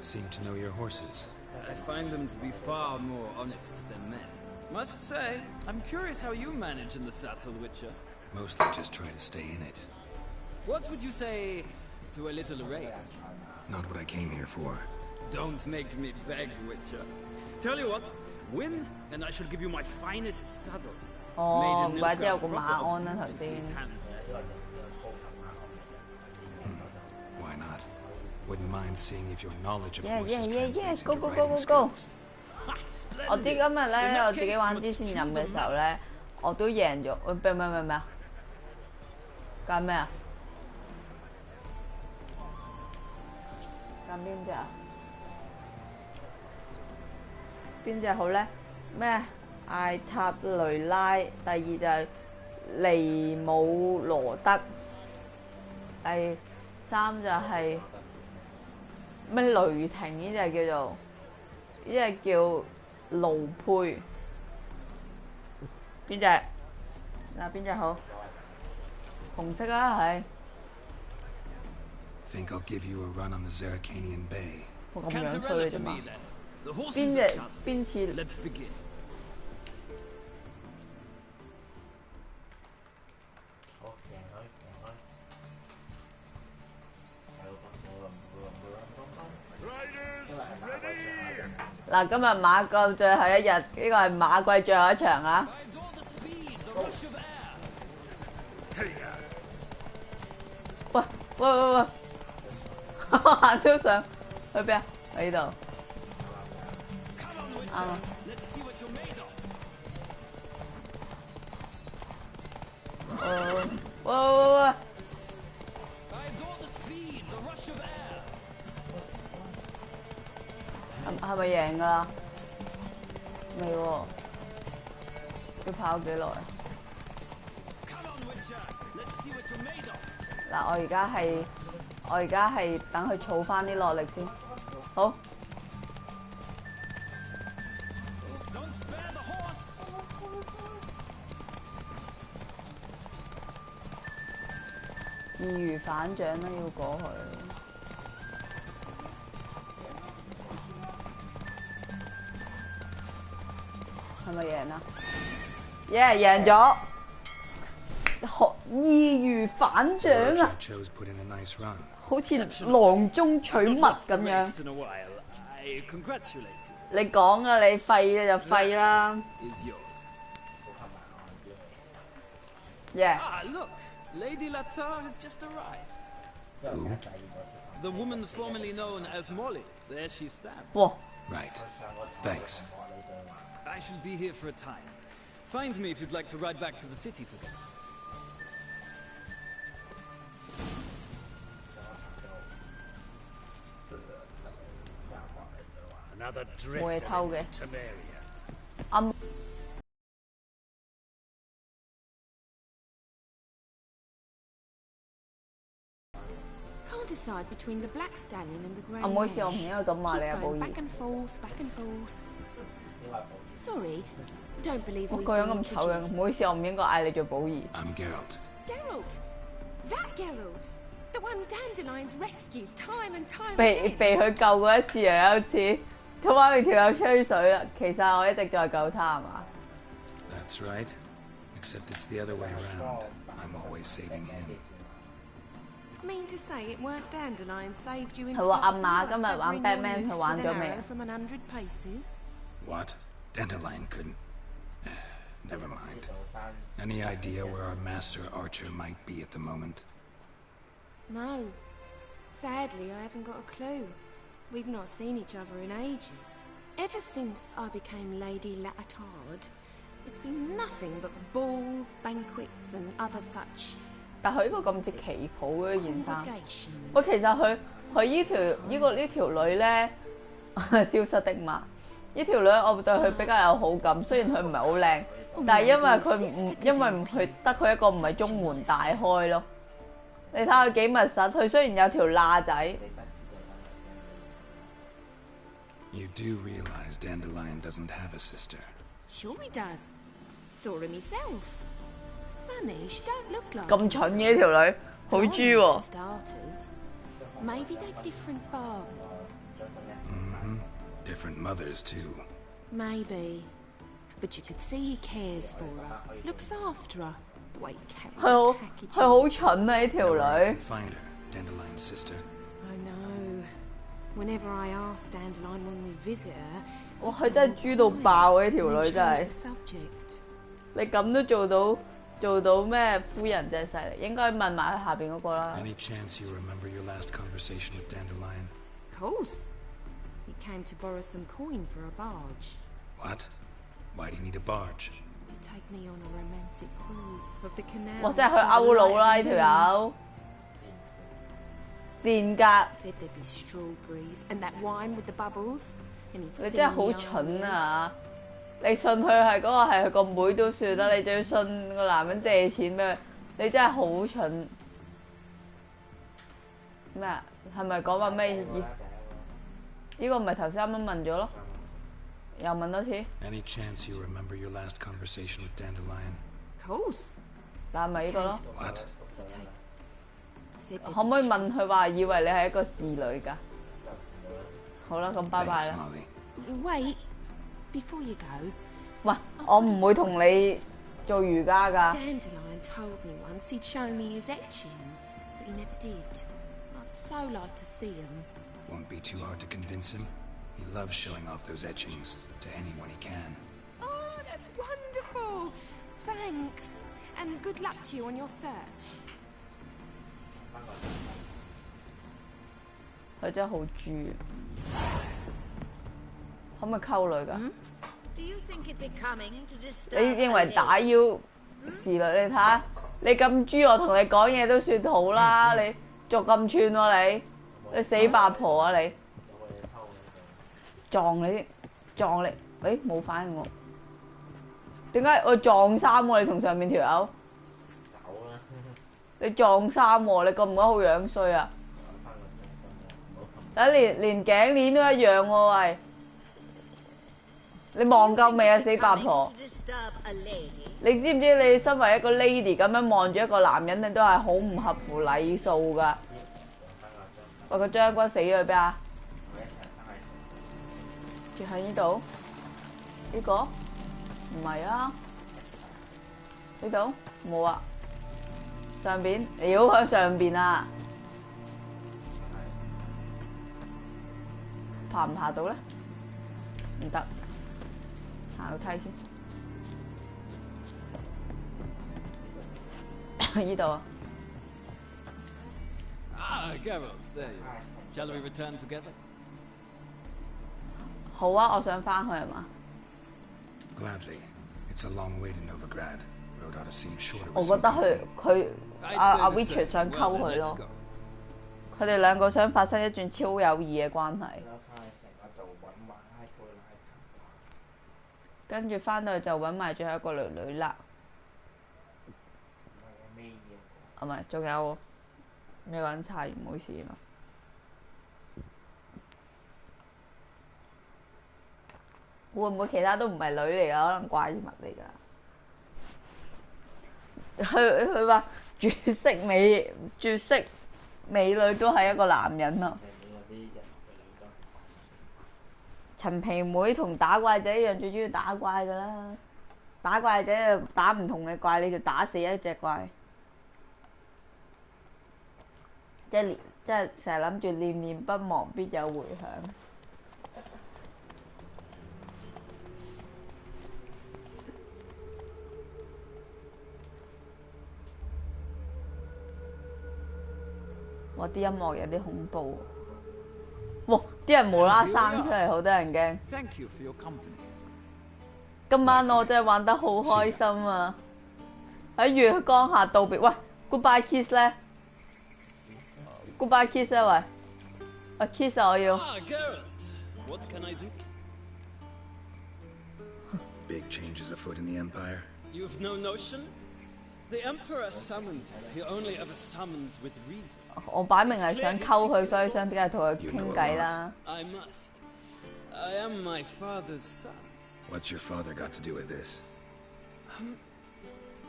Seem to know your horses. I find them to be far more honest than men. Must say, I'm curious how you manage in the saddle, Witcher. Mostly just try to stay in it. What would you say to a little race? Not what I came here for. Don't make me beg, Witcher. Tell you what, win, and I shall give you my finest saddle. 哦， Made 唔 in 怪之有 Nilfgaard 個馬 proper 鞍 of 啦頭 beautifully 先。 tanned. Why not? Wouldn't mind seeing if your knowledge of Yeah, horses yeah, translates go, into go, riding go, go, go. skills. 我知今日咧，我自己玩之前任嘅時候咧，我都贏咗。喂，咩啊？揀咩啊？揀邊隻啊？邊隻好咧？咩？艾塔雷拉，第二就係尼姆羅德，第三就係咩雷霆呢隻叫做，呢隻叫盧佩。邊隻？嗱邊隻好？紅色啊，係。 Think I'll give you a run on the Zerrikanian Bay. 我咁樣吹 Cantarella 啫 for 嘛 me。then. The 邊 horses 隻 are saddled. 邊次？ Let's begin. 好，贏佢，贏佢。嗱，今日馬季最後一日，呢個係馬季最後一場啊！ I adore the speed, the rush of air. 喂！我行都上去邊啊？喺呢度。 Come on, Witcher. 啱啊！ Let's see what you're made of. 喂！ I adore the speed, the rush of air. 係咪贏㗎？未喎，要跑幾耐？ Come on, Witcher. Let's see what you're made of. 嗱，我而家係等佢儲翻啲落力先。好。 Don't spare the horse. 易如反掌啦，要過去。係咪贏啊？贏咗！易如反掌啊！ chose put in a nice run. 好似囊中取物 Not lost 咁 a 樣。 race in a while. I congratulate you. 你講啊，你廢嘅就廢啦。 Is yours. Yeah。 Ah, look. Lady Latar has just arrived. Who? The woman formerly known as Molly. There she stands. 哇！ Right. Thanks. I shall be here for a time. Find me if you'd like to ride back to the city together. Another 冇嘢 drift 偷嘅。 Temeria. 暗 Can't decide between the black stallion and the grey 唔好意思，我唔 mare. 應該咁話你啊， Keep 寶 going 儀 back。and forth, back and forth. Sorry, don't believe 我 we've 個樣 been 咁醜樣， introduced. 唔好意思，我唔應該嗌你做寶儀。 I'm Geralt. Geralt! That Geralt! The one Dandelions rescued time and time 被 again. 佢救過一次又有一次，同埋佢條友吹水啦。其實我一直在救他係嘛？ That's right. Except it's the other way around. I'm always saving him. Mean to say it weren't Dandelions saved you in 係喎，阿 Foxen 嫲 by 今日玩 severing your Batman， noose 佢玩 with 咗 an 未 arrow 啊？ from 100 paces? What? Dandelion couldn't. Never mind. Any idea where our master archer might be at the moment? No. Sadly, I haven't got a clue. We've not seen each other in ages. Ever since I became Lady Latard, it's been nothing but balls, banquets, and other such. 但佢呢個咁似旗袍嘅件衫，喂，其實呢條女咧消失的嘛，呢條女我對佢比較有好感，雖然佢唔係好靚，但係因為佢得佢一個唔係中門大開咯。你睇佢幾密實，佢雖然有條罅仔。You do realize Dandelion doesn't have a sister? Sure he does. Saw her myself. Funny, she don't look like. 咁蠢嘅呢條女，好豬喎。Starters. Maybe they've different fathers. Different mothers too. Maybe. But you could see he cares for her, looks after her. The way he carries 佢 her packages. 好蠢啊！呢條 Nowhere I 女。 can find her, Dandelion's sister. I know. Whenever I ask Dandelion when we visit her, 哇！佢真係豬到爆啊！呢條女真 change 係 the。subject. 你咁都做到咩？夫人真係犀利，應該問埋佢下邊嗰個啦。 Any chance you remember your last conversation with Dandelion? Of course. He came to borrow some coin for a barge. What? Why do you need a barge? To take me on a romantic cruise of the canal. 哇！真係佢勾佬啦！呢條友。賤格。 Said there'd be strawberries and that wine with the bubbles. And he'd 你 sing 真係 me 好 arias. 蠢啊！你信佢係嗰個係佢個妹都算啦，你仲要信個男人借錢俾佢，你真係好蠢。咩啊？係咪講話咩？呢個唔係頭先啱啱問咗咯？又問多次。 Any chance you remember your last conversation with Dandelion? Of course. 嗱，咪呢個咯。 What? To take. Said there'd 可唔可以 be 問佢話以為你係一個侍女㗎？好啦，咁拜拜 Thanks, 啦。 Molly. Wait. Before you go, 喂，我唔會同你做瑜伽㗎。 Dandelion told me once he'd show me his etchings, but he never did. I'd so like to see them. Won't be too hard to convince him. He loves showing off those etchings to anyone he can. Oh, that's wonderful. Thanks. And good luck to you on your search. 佢真係好豬。可唔可以溝女㗎？ Do you think it becoming to disturb 你認為 a lady? 打擾侍女？你睇下，你咁豬，我同你講嘢都算好啦。你仲咁串喎你死八婆啊你！撞你撞你，誒冇反應喎。點解我撞衫喎？你同上面條友？你撞衫喎？你覺唔覺得好樣衰啊？睇連頸鏈都一樣喎喂！你望夠未啊死八婆！ To disturb a lady? 你知唔知你身為一個 lady 咁樣望住一個男人，你都係好唔合乎禮數㗎。喂，個將軍死咗去邊啊？住喺呢度？呢個？唔係啊？呢度？冇啊？上邊？妖喺上邊啊！爬唔爬到咧？唔得。行個梯先，呢度啊。 Ah, Geralt, there you are. Shall we return together? 好啊，我想翻去係嘛？ Gladly. It's a long way to Novigrad. Road ought to seem shorter 我 with 覺 some 得 company. 阿 Richard 想溝佢咯，佢哋兩個想發生一段超友誼嘅關係。跟住翻到去就揾埋最後一個女女啦。啊唔係，仲有呢個人差完，唔好意思啊。會唔會其他都唔係女嚟㗎？可能怪物嚟㗎。佢話絕色美女都係一個男人啊。陳皮妹同打怪仔一樣，最中意打怪㗎啦。打怪仔就打唔同嘅怪，你就打死一隻怪。即係成日諗住念念不忘，必有回響。哇！啲音樂有啲恐怖。哇！啲人無啦生出嚟，好多人驚。Thank you for your company. 今晚我真係玩得好開心啊！喺月光下道別，喂 ，Goodbye kiss 咧 ，Goodbye kiss 啊喂，啊 kiss 啊我要。Ah, Geralt. What can I do? Big changes afoot in the Empire. You've no notion? The Emperor summoned. He only ever summons with reason. 我擺明係想溝佢，所以想梗係同佢傾偈啦。I must. I am my father's son. What's your father got to do with this?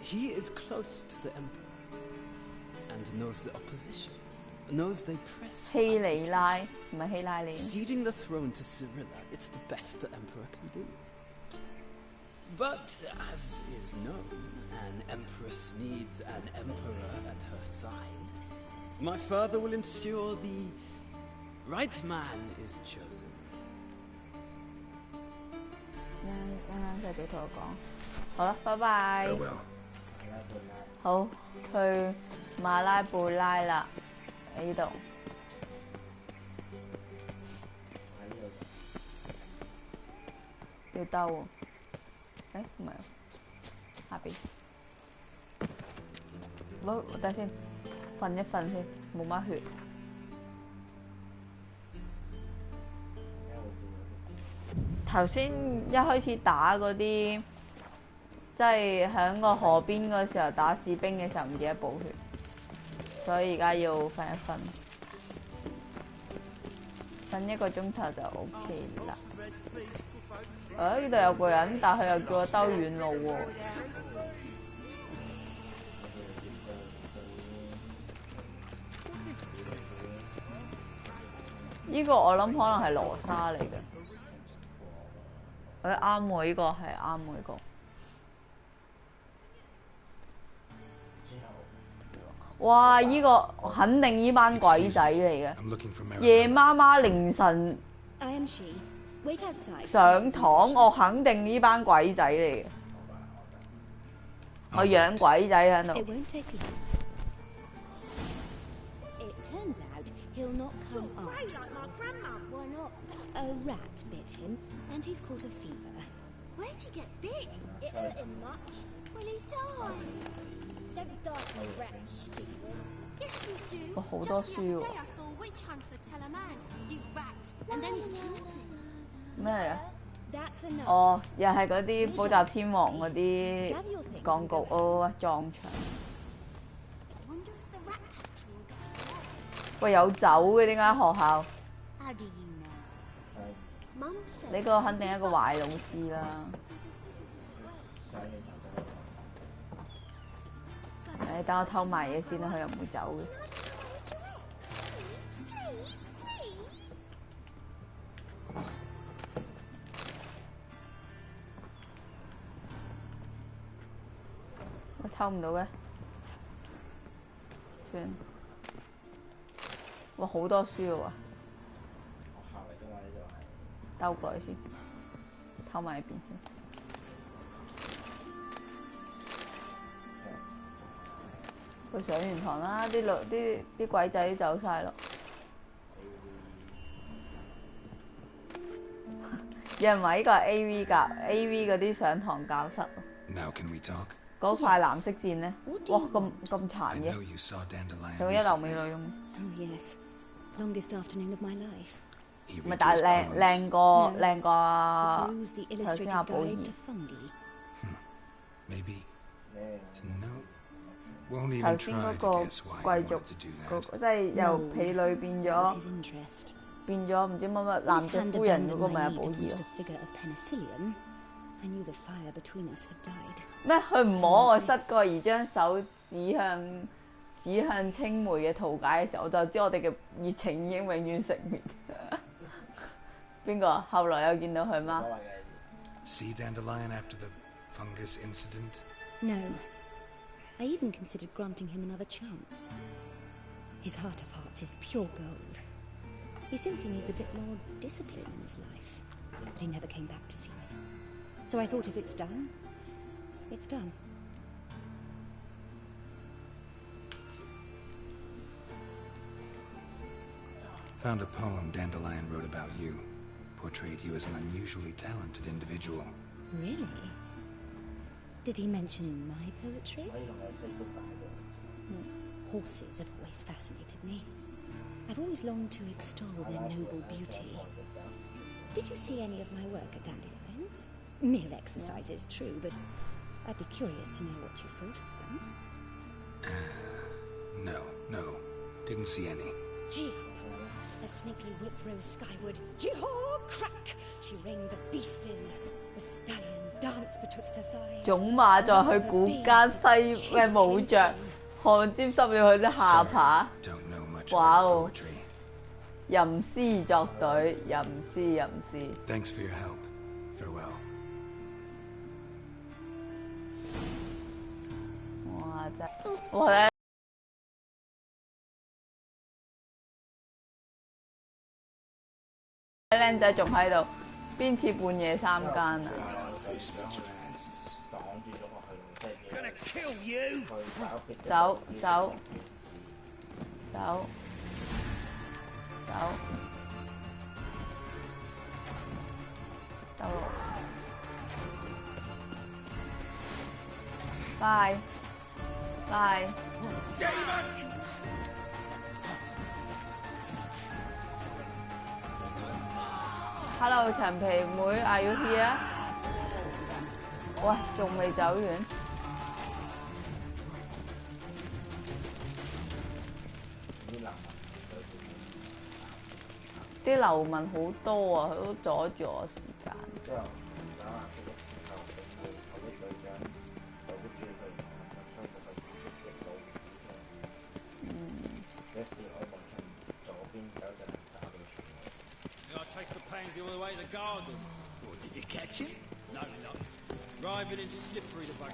He is close to the Emperor and knows the opposition. Knows they press. 希里拉唔係希拉里。Ceding the throne to Cyrilla, it's the best the Emperor can do. But as is known, an empress needs an emperor at her side. My father will ensure the right man is chosen. 啱啱就俾同我講，好啦，拜拜。好，去馬拉布拉啦，呢度。要兜喎。誒唔係，下邊。好，等先，瞓一瞓先，冇乜血。頭先一開始打嗰啲，即係喺個河邊嗰時候打士兵嘅時候唔記得補血，所以而家要瞓一瞓，瞓1個鐘頭就 OK 啦。呢度有個人，但佢又叫我兜遠路喎。呢個我諗可能係羅莎嚟嘅。啱喎，呢個係啱喎，呢個。哇！呢個肯定呢班鬼仔嚟嘅。夜媽媽凌晨上堂，我肯定呢班鬼仔嚟嘅。我養鬼仔喺度。He'll not come up. Like my grandma. Why not? A rat bit him, and he's caught a fever. Where'd he get bit? It hurt him much. Will he die? Don't die from a rat, stupid. Yes, you do. Just the other day I saw a witch hunter tell a man, "You rat," and then he killed him. 咩嚟啊？哦，又係嗰啲補習天王嗰啲廣告哦，撞牆。喂，有酒嘅點解學校？你個肯定係一個壞老師啦。誒，等我偷埋嘢先啦，佢又唔會走嘅。我偷唔到嘅，算。哇，好多書喎！兜過去先，偷埋一邊先。佢上完堂啦，啲鬼仔都走晒咯。有人話呢個係 A.V. 㗎 ，A.V. 嗰啲上堂教室。嗰塊藍色箭咧，哇咁殘嘅，仲一流美女咁。Longest afternoon of my life. 唔係，但係靚過頭先阿寶儀。頭先嗰個貴族，即係由婢女變咗唔知乜乜男爵夫人嗰個咪阿寶儀咯。咩？佢唔摸我膝過，而將手指向青梅嘅圖解嘅時候，我就知我哋嘅熱情已經永遠熄滅。邊個？後來有見到佢嗎 See Dandelion after the fungus incident? No. I even considered granting him another chance. His heart of hearts is pure gold. He simply needs a bit more discipline in his life. But he never came back to see me. So I thought if it's done, it's done. Found a poem Dandelion wrote about you. Portrayed you as an unusually talented individual. Really? Did he mention my poetry? Horses have always fascinated me. I've always longed to extol their noble beauty. Did you see any of my work at Dandelion's? Mere exercises, true, but I'd be curious to know what you thought of them. No. Didn't see any. Gee, a snaky whip rose skyward. Jee-haw, crack! She reined the beast in. The stallion danced betwixt her thighs. 種馬在佢股間揮嘅舞着，汗沾濕了佢的下巴。哇哦！吟詩作對，吟詩。Thanks for your help. Farewell. 哇真係，我靚仔仲喺度，邊次半夜三更啊？ 走。拜。Hello， 陳皮妹 ，Are you here？ 喂，仲未走完？啲流民好多啊，佢都阻住我時間。Chase the pansy all the way to the garden. What, did you catch him? No. Driving in slippery the bugger.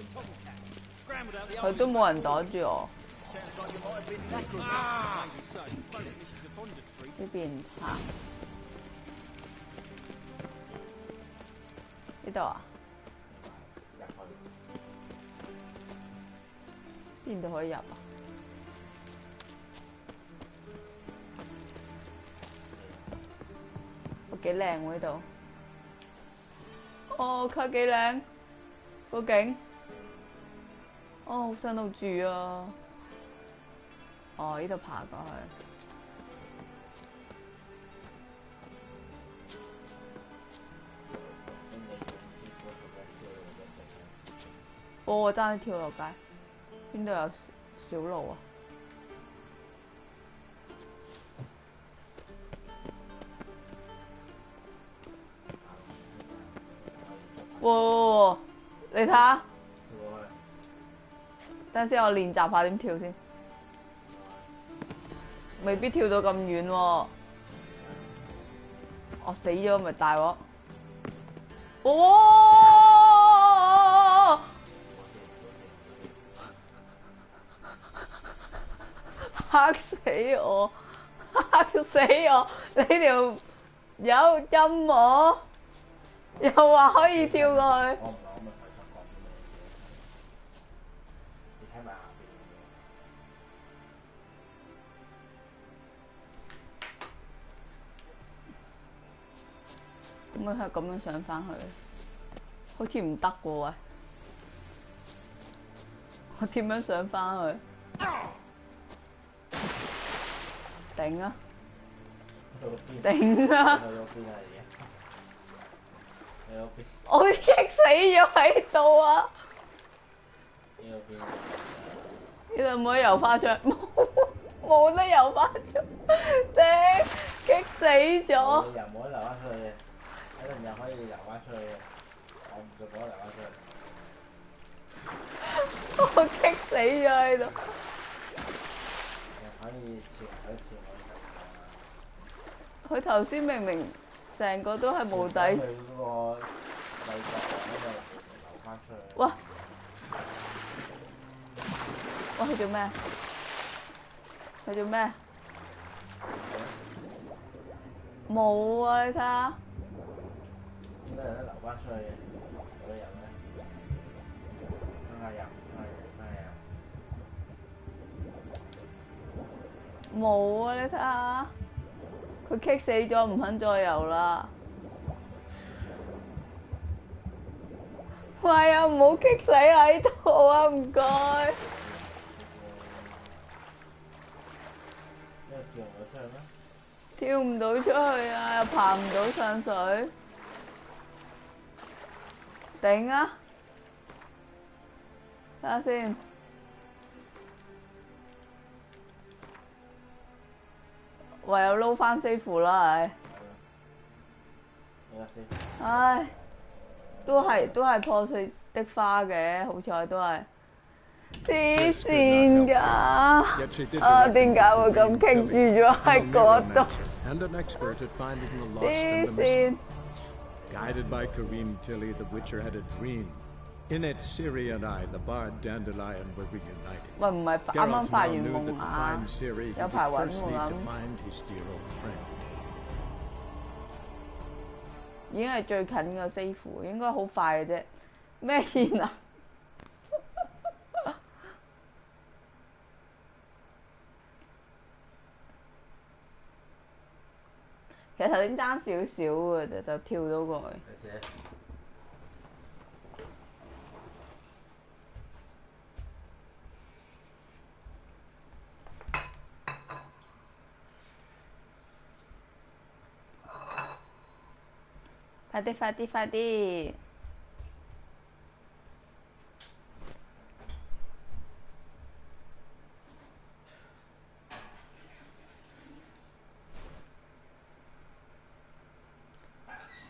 It's on cat. Scrambled out the 佢都冇人擋住我。 Sounds like you might have been that good. 呢邊行。呢度啊？邊度可以入啊？ 幾靚喎呢度，哦卡幾靚，個景，哦好想到住啊，哦呢度爬過去，哦我爭啲跳落街，邊度有小路啊？ 哇！你睇下，等陣先，我練習下點跳先，未必跳到咁遠喎。我死咗咪大鑊！哇！嚇死我！嚇死我！你條友陰我！ 又話可以跳過去。咁佢係咁樣上返去，好似唔得喎喂！我點樣上返去？頂啊！頂啊！ 我激死咗喺度啊！呢度唔可以游翻出，冇得游翻出，頂！激死咗！又冇得游翻出去嘅，一陣又可以游翻出去嘅，我唔做嗰游翻出去。我激死咗喺度。又可以潛佢頭先明明成個都係無底。佢嗰個細角嗰個流翻出去。哇！哇！佢做咩？佢做咩？冇啊！你睇下。點解有得流翻出去嘅？有得游咩？向下游，向下游。冇啊！你睇下。佢棘死咗，唔肯再游啦。喂啊，唔好棘死喺度啊！唔該。跳唔到出去啊，又爬唔到上水。頂啊！睇下先。唯有撈翻師傅啦，唉。唉，都係破碎的花嘅，好彩都係。黐線㗎！啊，點解會咁棘住咗喺嗰度？黐線！Guided by Kareem Tilly, the Witcher had a dream. In it, Ciri and I, the bard Dandelion, were reunited. 喂，唔係啱啱發完 knew that 夢 to 啊 find Ciri, he 有排 would 揾 first 我 need 諗 to find his dear old friend. 已經係最近嘅師傅，應該好快嘅啫。咩線啊？其實頭先爭少少嘅啫，就跳到過去。快啲！快啲！快啲！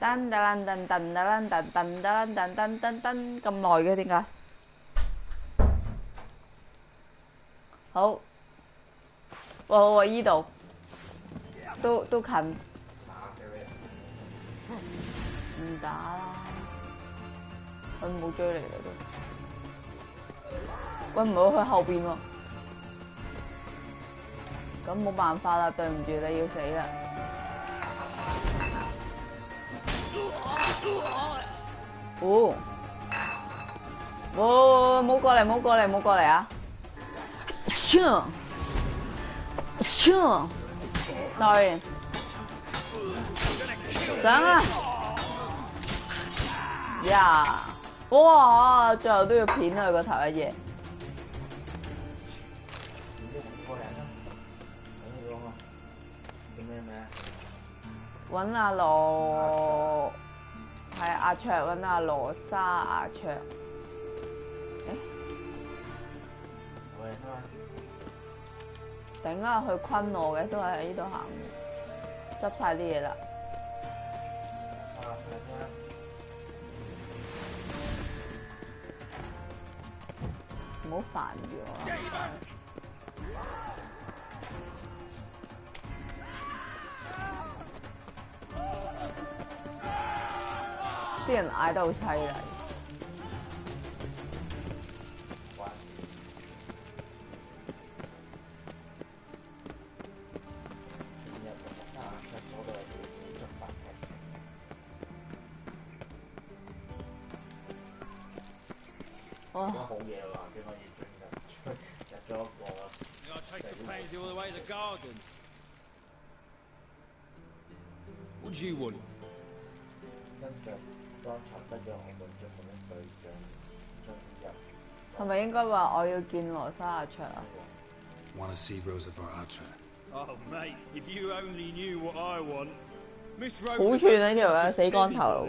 噔噔噔噔噔噔噔噔噔噔噔噔咁耐嘅點解？好，喂，依度都近，唔打啦，佢冇追嚟啦都。喂，唔好去後邊喎，咁冇辦法啦，對唔住你要死啦。哦，唔好過嚟，唔好過嚟，唔好過嚟啊！sorry， 上啊！呀！哇！最後都要片佢個頭一嘢。揾阿羅，係阿卓揾阿羅莎阿卓。頂啊！佢昆我嘅，都係喺呢度行，執晒啲嘢啦。唔好煩住我。啲人嗌得好凄厲。哇！好嘢喎，即可以入咗一個。What do you want? 係咪應該話我要見羅莎阿卓啊 ？Wanna see Rosa Atra? Oh mate, if you only knew what I want. Miss Rosa. 好串呢條啊，死光頭。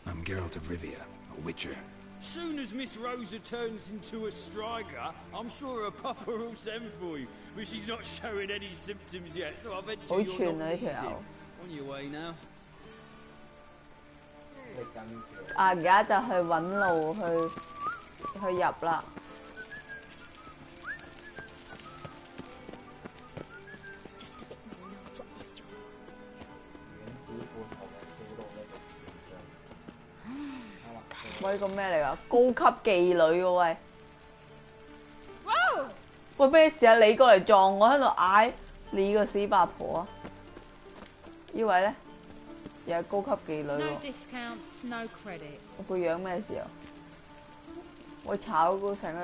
I'm Geralt of Rivia, a Witcher. Soon as Miss Rosa turns into a striker, I'm sure her papa will send for you, but she's not showing any symptoms yet, so I bet you you're not needed. On your way now. 啊！而家就去揾路去入啦。喂，呢個咩嚟㗎？高級妓女喎喂！喂，咩事啊？你過嚟撞我喺度嗌，你呢個死八婆啊！呢位咧又係高級妓女喎。我個樣咩事啊？我炒個成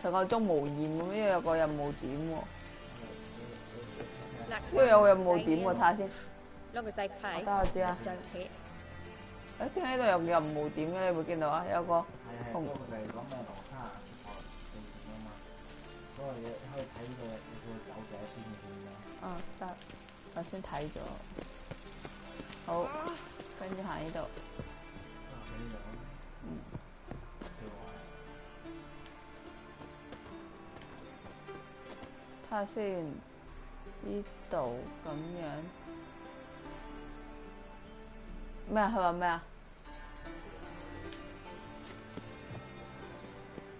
個鐘無厭咁，因為有個任務點喎。因為有個任務點喎，睇下先。Long as they pay. 得我知啊。 Don't hit. 誒點解呢度有任務點嘅？你會見到啊？有個係嗰個就係講咩羅卡地點啊嘛，嗰個嘢可以睇佢走第一邊嘅點樣。得，我先睇咗。好，跟住行呢度。睇下先，呢度咁樣。咩啊？佢話咩啊？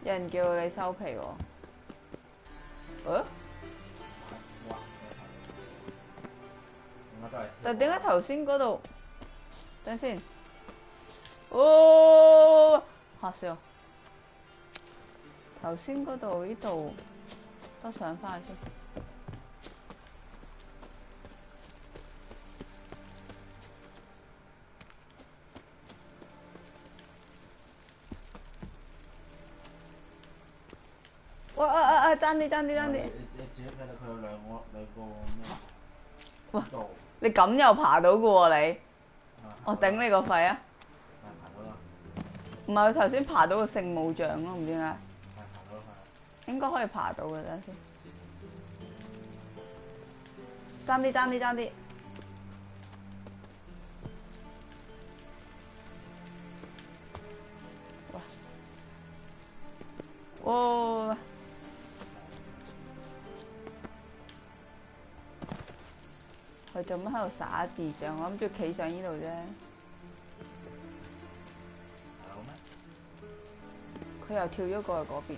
有人叫你收皮喎。但點解頭先嗰度？等先。哦，嚇死我！頭先嗰度呢度都上翻去先。哇！爭啲！你自己睇到佢有兩個咩？哇！你咁又爬到嘅喎你？我頂你個肺啊！爬到啦。唔係佢頭先爬到個聖母像咯，唔知點解。爬到啦。應該可以爬到嘅，等先。爭啲！哇！佢做乜喺度撒地仗？我諗住企上呢度啫。佢又跳咗過去嗰邊。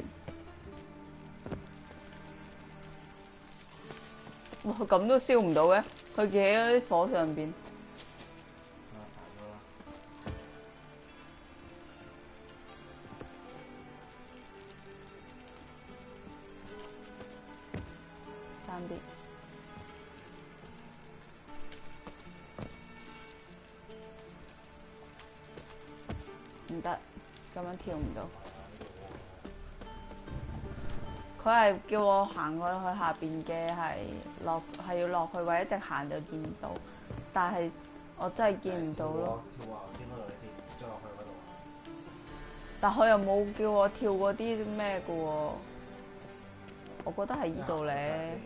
哇！佢咁都燒唔到嘅，佢企喺啲火上邊。爭啲。唔得，咁樣跳唔到。佢係叫我行過去下邊嘅，係要落去，或者一直行就見到，但係我真係見唔到咯。但佢又冇叫我跳嗰啲咩嘅喎，我覺得係依度咧。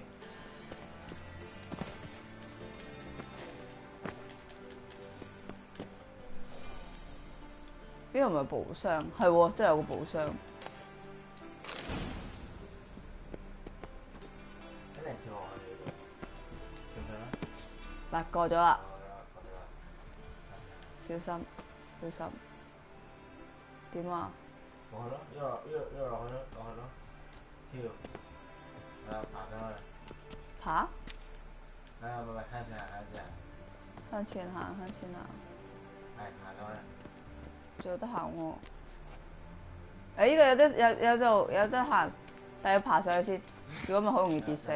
呢度唔係寶箱，係喎，真係有個寶箱。嗱，過咗啦，小心。點啊？落去咯，一路落去咯，跳，爬上去。爬？唔係，向前行。係爬上去。仲有得行喎。呢度有得行，但要爬上去先，如果咪好容易跌死。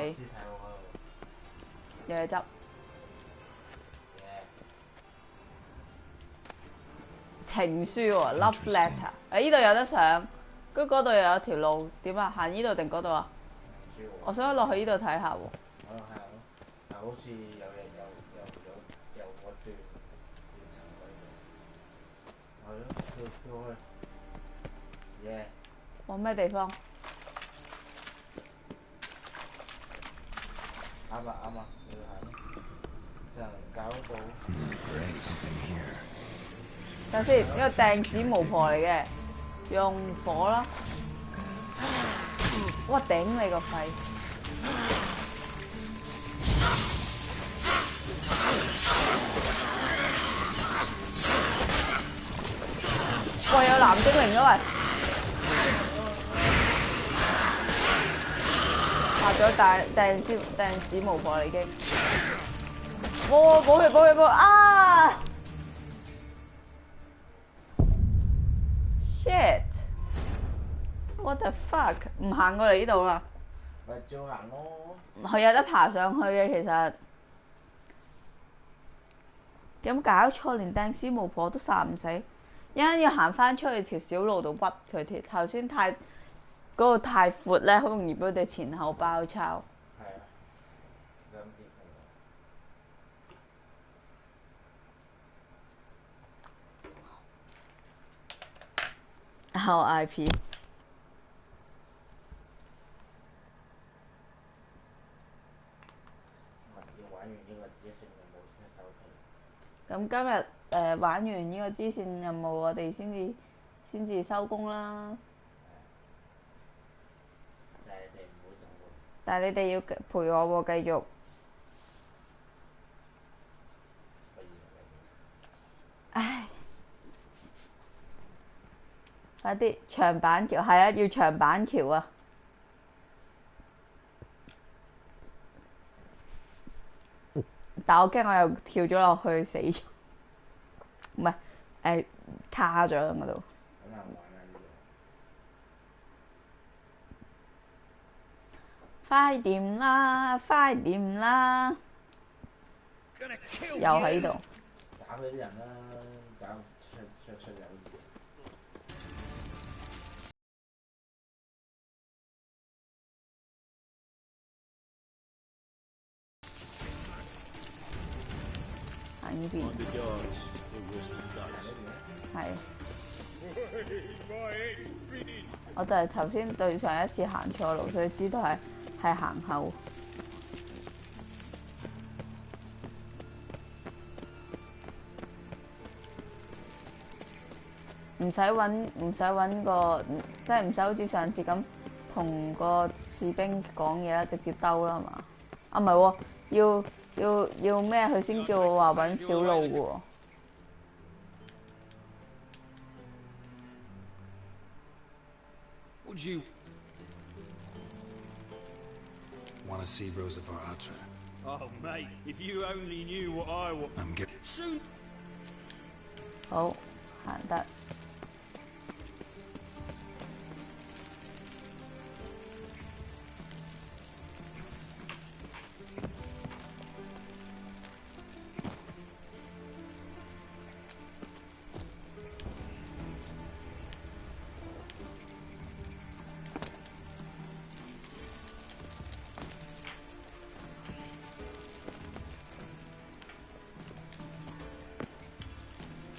有嘢執。情書喎 ，love letter。呢度有得上，跟住嗰度又有條路，點啊？行呢度定嗰度啊？我想落去呢度睇下喎。但好似有嗰段層位。係咯，跳去。耶！往咩地方？啱啊，你行。就能搞到。等先，呢個掟紙巫婆嚟嘅，用火啦！哇，頂你個肺！喂，有藍精靈咗喂！殺咗掟紙巫婆嚟已經。哇！寶血啊！ Shit！What the fuck！ 唔行過嚟呢度啦。咪照行咯。佢有得爬上去嘅，其實。點搞錯？連掟屍巫婆都殺唔死，一陣要行翻出去條小路度屈佢條。頭先嗰個太闊咧，好容易俾佢哋前後包抄。係啊。RIP。咁今日玩完呢個支線任務，我哋先至收工啦。但係你哋要陪我喎，繼續。唉，快啲長板橋，係啊，要長板橋啊！但我驚我又跳咗落去死咗，唔係卡咗喺嗰度。快掂啦！快掂啦！又喺度。打佢啲人啦，搞出友誼。行呢邊。係。我就係頭先對上一次行錯路，所以知道係行後。唔使揾個，即係唔使好似上次咁同個士兵講嘢啦，直接兜啦嘛。啊唔係喎，要咩？佢先叫我話揾小路嘅喎。Would you want to see Rosa Varatra? Oh, mate, if you only knew what I want. I'm getting soon. 好，行得。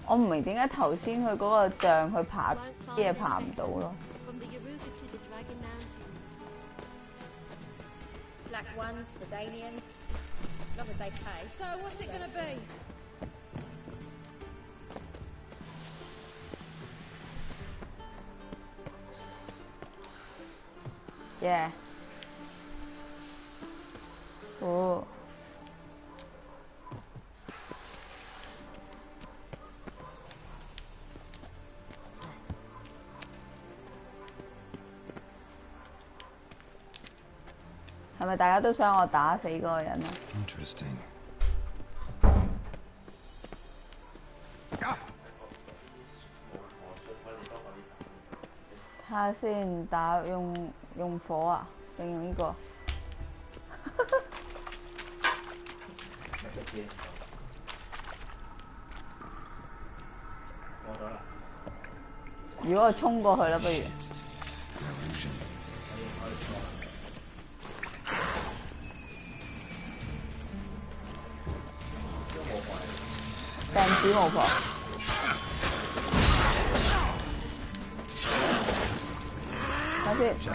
我唔明點解頭先佢嗰個像佢爬啲嘢爬唔到咯。Black ones, Verdanians, long as they pay. So what's it gonna be? Yeah. 哦。係咪大家都想我打死嗰個人啊 Interesting. 睇下先，打用火啊，定用呢個？如果我衝過去啦，不如。掟子巫婆。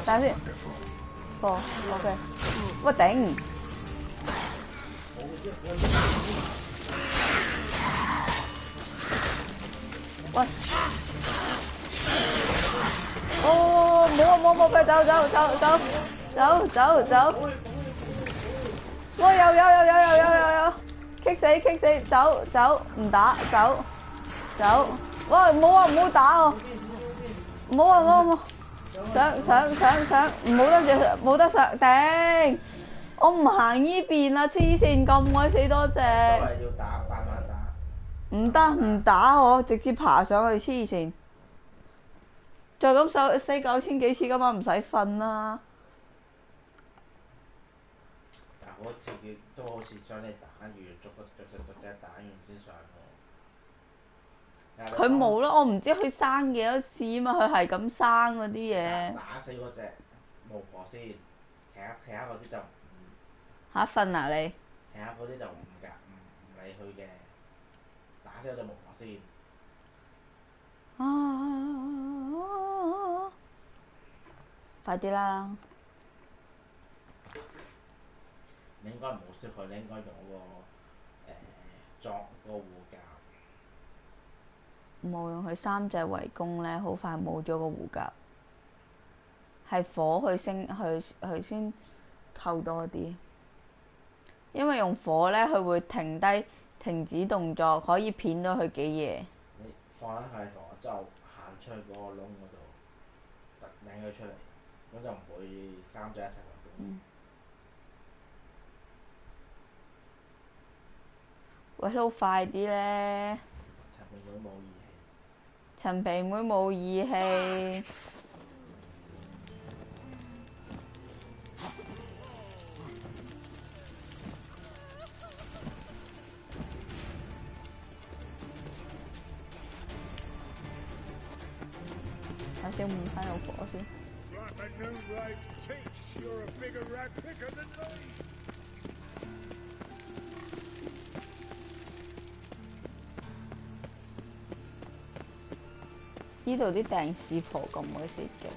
等先。OK。喂頂！喂！哦，冇，快走！哇！有！棘死！走！唔打，走！喂，冇啊！唔好打我！冇！上！冇得上！頂！我唔行呢邊啦，黐線咁鬼死多隻！都係要打，慢慢打。唔打我，直接爬上去黐線！就咁死9000幾次，今晚唔使瞓啦。嗱，嗰次佢都好似想你打完，逐隻打完先上喎。佢冇啦，我唔知佢生幾多次啊嘛，佢係咁生嗰啲嘢。打死嗰隻巫婆先，其他嗰啲就唔嚇瞓啊你？其他嗰啲就唔理佢嘅，打死嗰隻巫婆先。快啲啦！你應該唔好燒佢，你應該用嗰個裝嗰個護甲。冇用佢3隻圍攻咧，好快冇咗個護甲。係火去升，佢先扣多啲。因為用火咧，佢會停止動作，可以片到佢幾嘢。你放喺佢度，之後行出去嗰個窿嗰度，引佢出嚟，咁就唔會3隻一齊圍攻。喂，撈快啲咧！陳皮妹冇義氣。睇先，換翻個火先。呢度啲掟屎婆咁鬼死勁。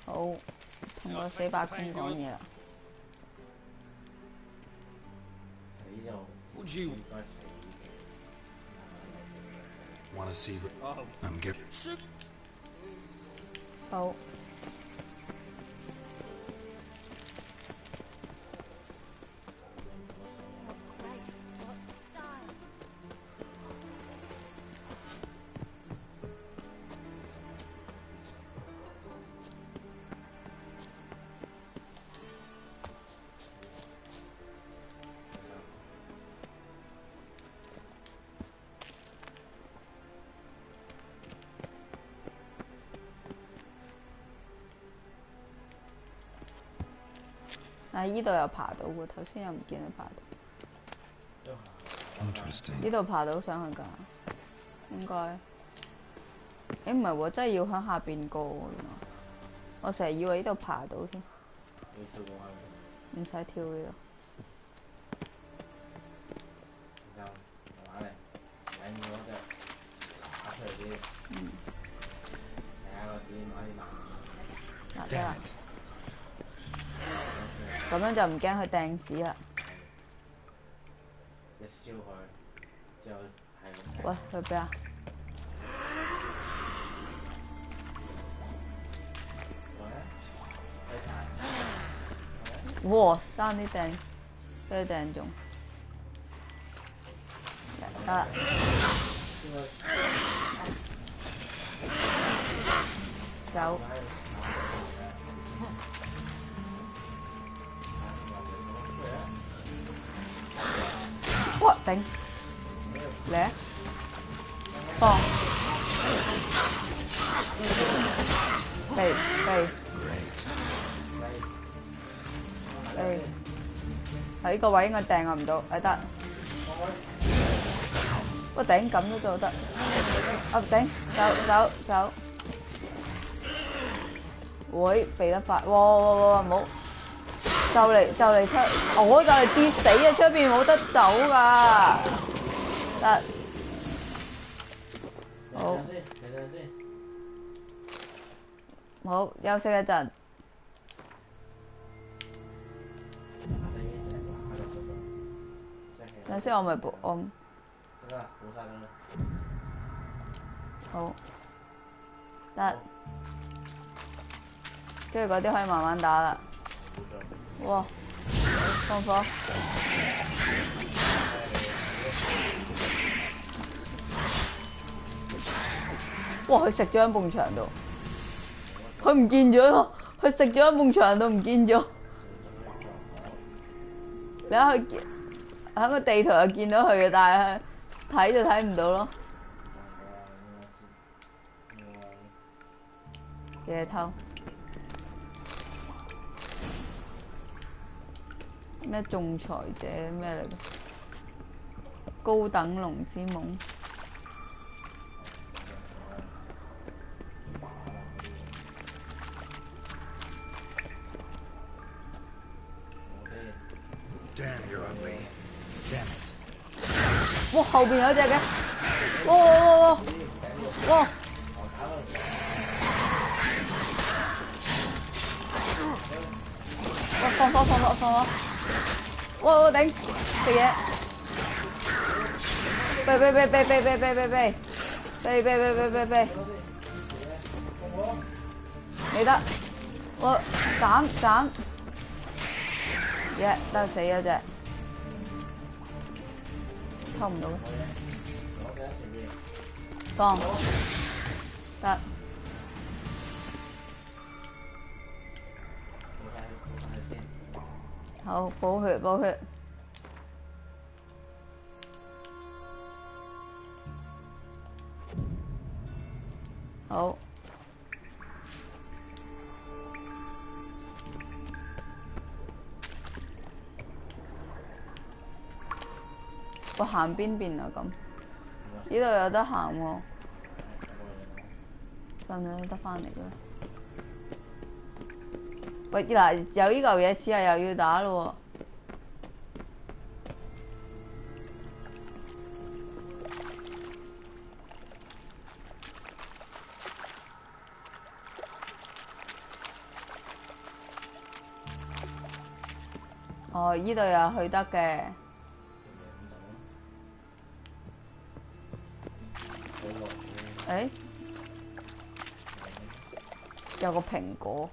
好，同個死八公講嘢啦。Wanna see? I'm good. 好。啊！依度又爬到喎，頭先又唔見佢爬到。呢度爬到上去㗎，應該。誒唔係喎，真係要喺下邊過喎，原來。我成日以為呢度爬到添。唔使跳呢度。得啦。咁樣就唔驚佢掟屎啦。一燒佢，之後係。喂，去邊啊？哇！爭啲掟，俾佢掟中。得啦。走。哇！頂，嚟啊！放，避。喺呢個位應該掟我唔到，得。我頂咁都做得。啊頂，走。會避得快，哇！唔好。就嚟出，我就嚟跌死啊！出邊冇得走㗎，得，好，休息一陣。等先，我咪補我。得啦，補晒佢啦。好，得。跟住嗰啲可以慢慢打啦。哇！放火！哇！佢食咗喺埲牆度，佢唔見咗，佢食咗喺埲牆度唔見咗。你睇佢喺個地圖又見到佢嘅，但係睇就睇唔到咯。夜偷。咩仲裁者咩嚟嘅？高等龍之夢。Damn, you're ugly. Damn it. 哇，後邊有隻嘅，哇哇哇哇哇！哇，放火！哇頂，食嘢！避！你得，我斬，耶，得死咗隻，偷唔到，放，得，好，補血。好，我行邊啊咁？呢度有得行喎，上唔上得返嚟嘅？喂，嗱，有呢嚿嘢，似係又要打咯喎。哦，依度又去得嘅。誒，有個蘋果。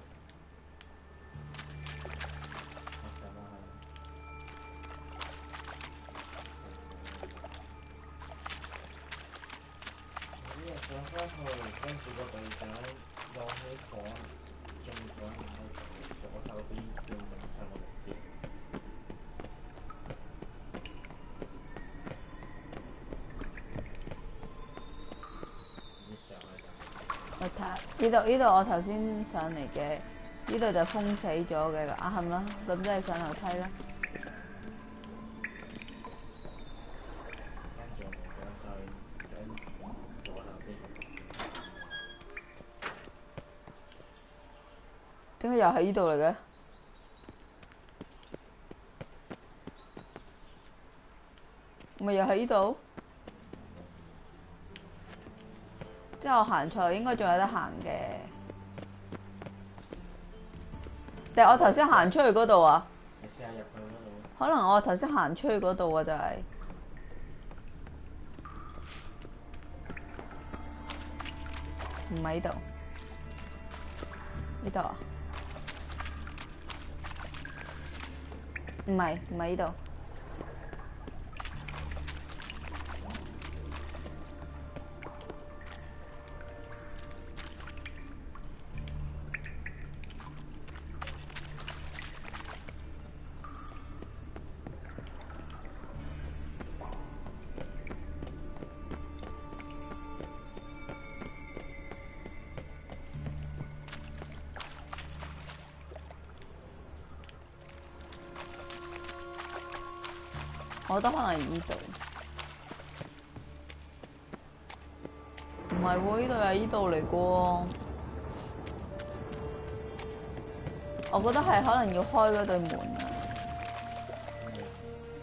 呢度我頭先上嚟嘅，呢度就封死咗嘅，啱啦，咁即係上樓梯啦。點解又係呢度嚟嘅？咪又係呢度？即係我行錯，應該仲有得行嘅。定係我頭先行出去嗰度啊？可能我頭先行出去嗰度啊，就係。唔係呢度。呢度啊？唔係呢度。我覺得可能係呢度，唔係喎，呢度係呢度嚟嘅喎。我覺得係可能要開嗰對門啊，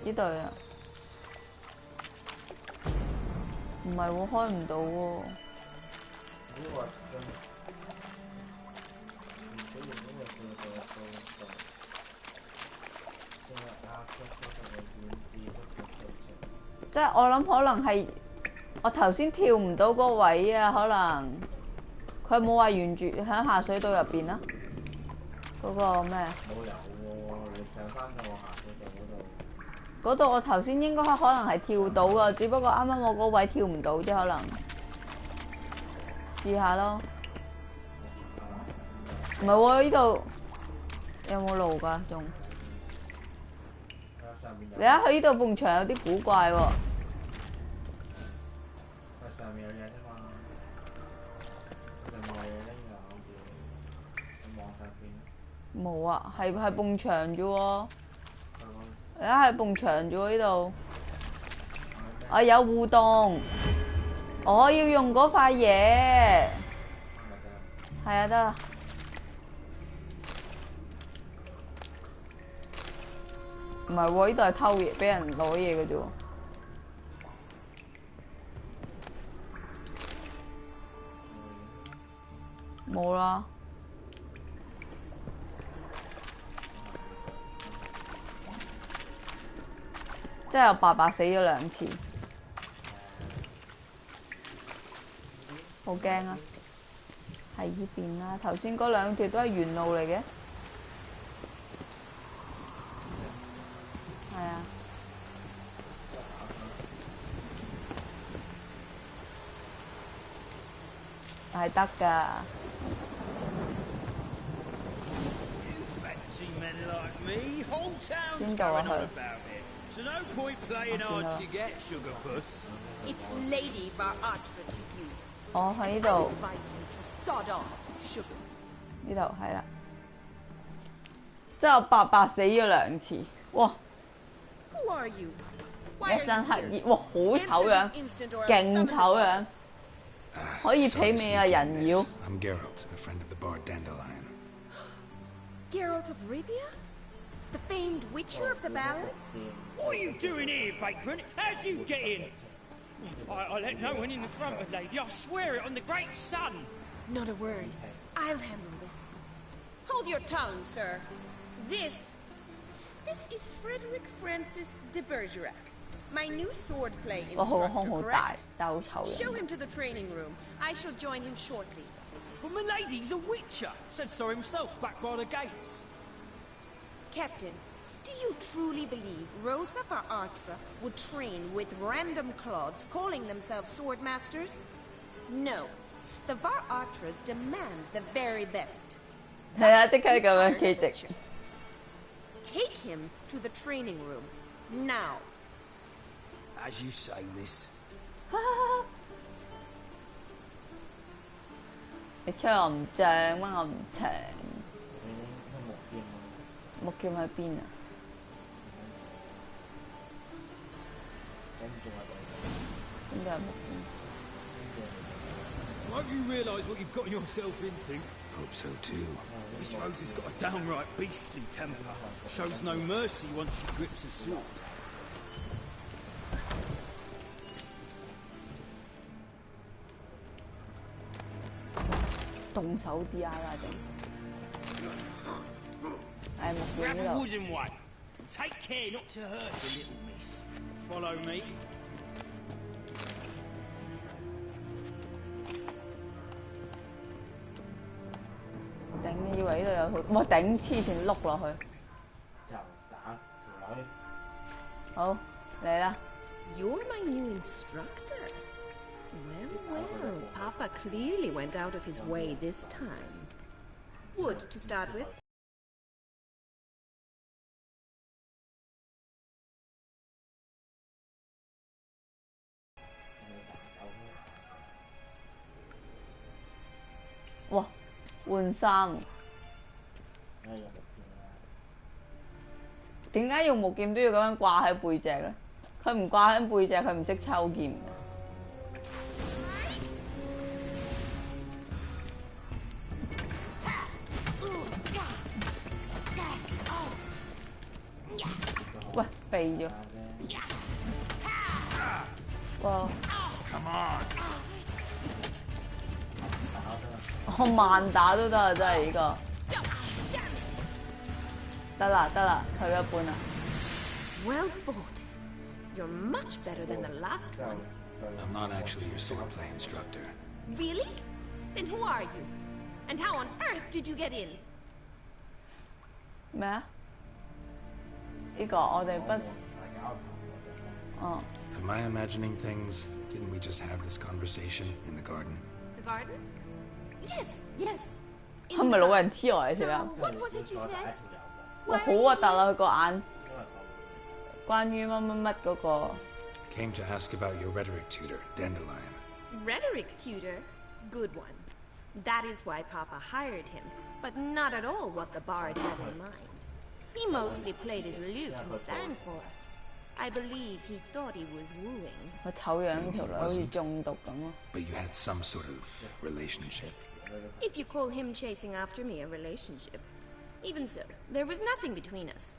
呢對啊，唔係喎，開唔到喎。即係我諗可能係我頭先跳唔到嗰位啊，可能佢冇話沿住喺下水道入邊啊，嗰個咩？冇有喎，你上翻到下水道嗰度。嗰度我頭先應該可能係跳到噶，只不過啱啱我嗰位跳唔到啫，可能試下咯。唔係喎，呢度有冇路㗎？仲？你睇佢呢度埲牆有啲古怪喎。上面有嘢啫嘛，上面有嘢拎㗎，好似你望上邊。冇啊，係埲牆啫喎。你睇係埲牆啫喎呢度。啊有互動，我要用嗰塊嘢。係啊，得啦。唔係喎，呢度係偷嘢，俾人攞嘢嘅啫喎。冇啦。即係我爸爸死咗2次，好驚啊！喺呢邊啦，頭先嗰2條都係原路嚟嘅，係啊。係得㗎。邊度啊佢？ So no point playing hard to get, Sugar Puss. It's Lady Varatra to you. 我喺呢度。 Invite you to sod off, Sugar. 呢度係啦。即係我爸爸死咗2次，哇！ Who are you? 一身黑衣，哇，好醜樣，勁醜樣，可以媲美啊人妖。I'm Geralt, a friend of the bard Dandelion. Geralt of Rivia? The famed witcher of the ballads? What are you doing here, vagrant? How'd you get in? I let no one in the front, my lady. I swear it on the great sun. Not a word. I'll handle this. Hold your tongue, sir. This is Frederick Francis de Bergerac, my new swordplay instructor, correct? Show him to the training room. I shall join him shortly. But my lady's a witcher. Said so himself back by the gates. Captain, do you truly believe Rosa Varatra would train with random clods calling themselves sword masters? No. The Varatras demand the very best. Take him to the training room. Now. As you say, miss. 你吹我唔脹，乜我唔長？木劍喺邊啊？邊度係木劍？ Won't you realise what you've got yourself into? Hope so too. Miss Rosa's got a downright beastly temper. Shows no mercy once she grips a sword. 動手啲啊！定係木劍 Grab 呢 a 度。 wooden one. Take care not to hurt the little miss. Follow me. 頂，以為呢度有好，哇頂黐線碌落去。就打條女。好，嚟啦。 You're my new instructor. Well, Papa clearly went out of his way this time. Wood to start with. Wow, 換衫。點解用木劍都要咁樣掛喺背脊咧？佢唔掛喺背脊，佢唔識抽劍嘅。喂，避咗。哇！ Come on！ 我慢打都得啊，真係呢個。得啦得啦，佢一半啦。Well fought. You're much better than the last one. I'm not actually your swordplay instructor. Really? Then who are you? And how on earth did you get in? 咩啊？呢個我哋不。哦。 Am I imagining things? Didn't we just have this conversation in the garden? The garden? Yes, yes. 係咪老人痴呆嚟條友？ What was it you said? 哇，好核突啊！佢個眼。關於乜乜乜嗰個。 Came to ask about your rhetoric tutor, Dandelion. Rhetoric tutor? Good one. That is why Papa hired him, but not at all what the bard had in mind. He mostly played his lute and sang for us. I believe he thought he was wooing. 個醜樣條女好似中毒咁咯。 But you had some sort of relationship. If you call him chasing after me a relationship. Even so, there was nothing between us.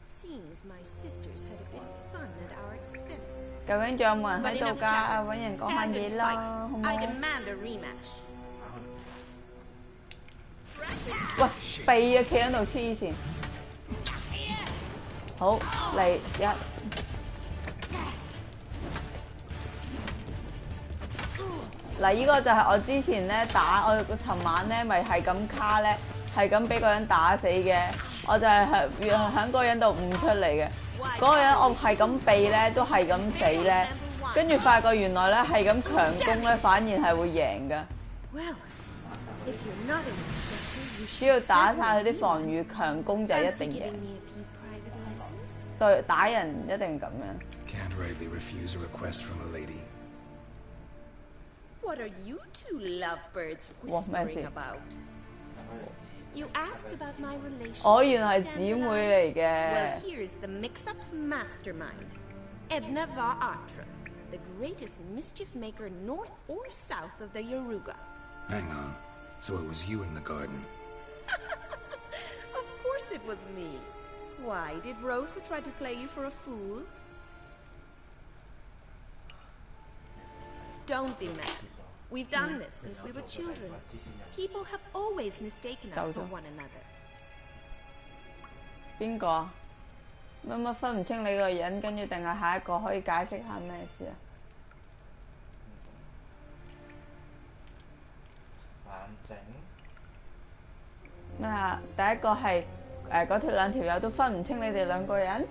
Seems my sisters had a bit of fun at our expense. 究竟仲有冇人喺度㗎？揾人講下嘢啦，好唔好？ I demand a rematch. 喂，避啊，企喺度黐線。好嚟一。嗱，依個就係我之前咧打我尋晚咧咪係咁卡咧，係咁俾個人打死嘅。我就係喺嗰個人度悟出嚟嘅。嗰個人我係咁避咧，都係咁死咧。跟住發覺原來咧係咁強攻咧，反而係會贏嘅。只要打晒佢啲防禦，強攻就一定贏。對，打人一定咁樣。Can't rightly refuse a request from a lady. What are you two lovebirds whispering about? You asked about my relationship. 我原來係姊妹嚟嘅。Well, here's the mix-up's mastermind, Edna Va'atra, the greatest mischief maker north or south of the Yaruga. Hang on. So it was you in the garden? Of course it was me. Why, did Rosa try to play you for a fool? Don't be mad. We've done this since we were children. People have always mistaken us for one another. 邊個啊？乜分唔清你個人，跟住定係下一個可以解釋下咩事啊？咩啊？第一個係嗰兩條友都分唔清你哋兩個人，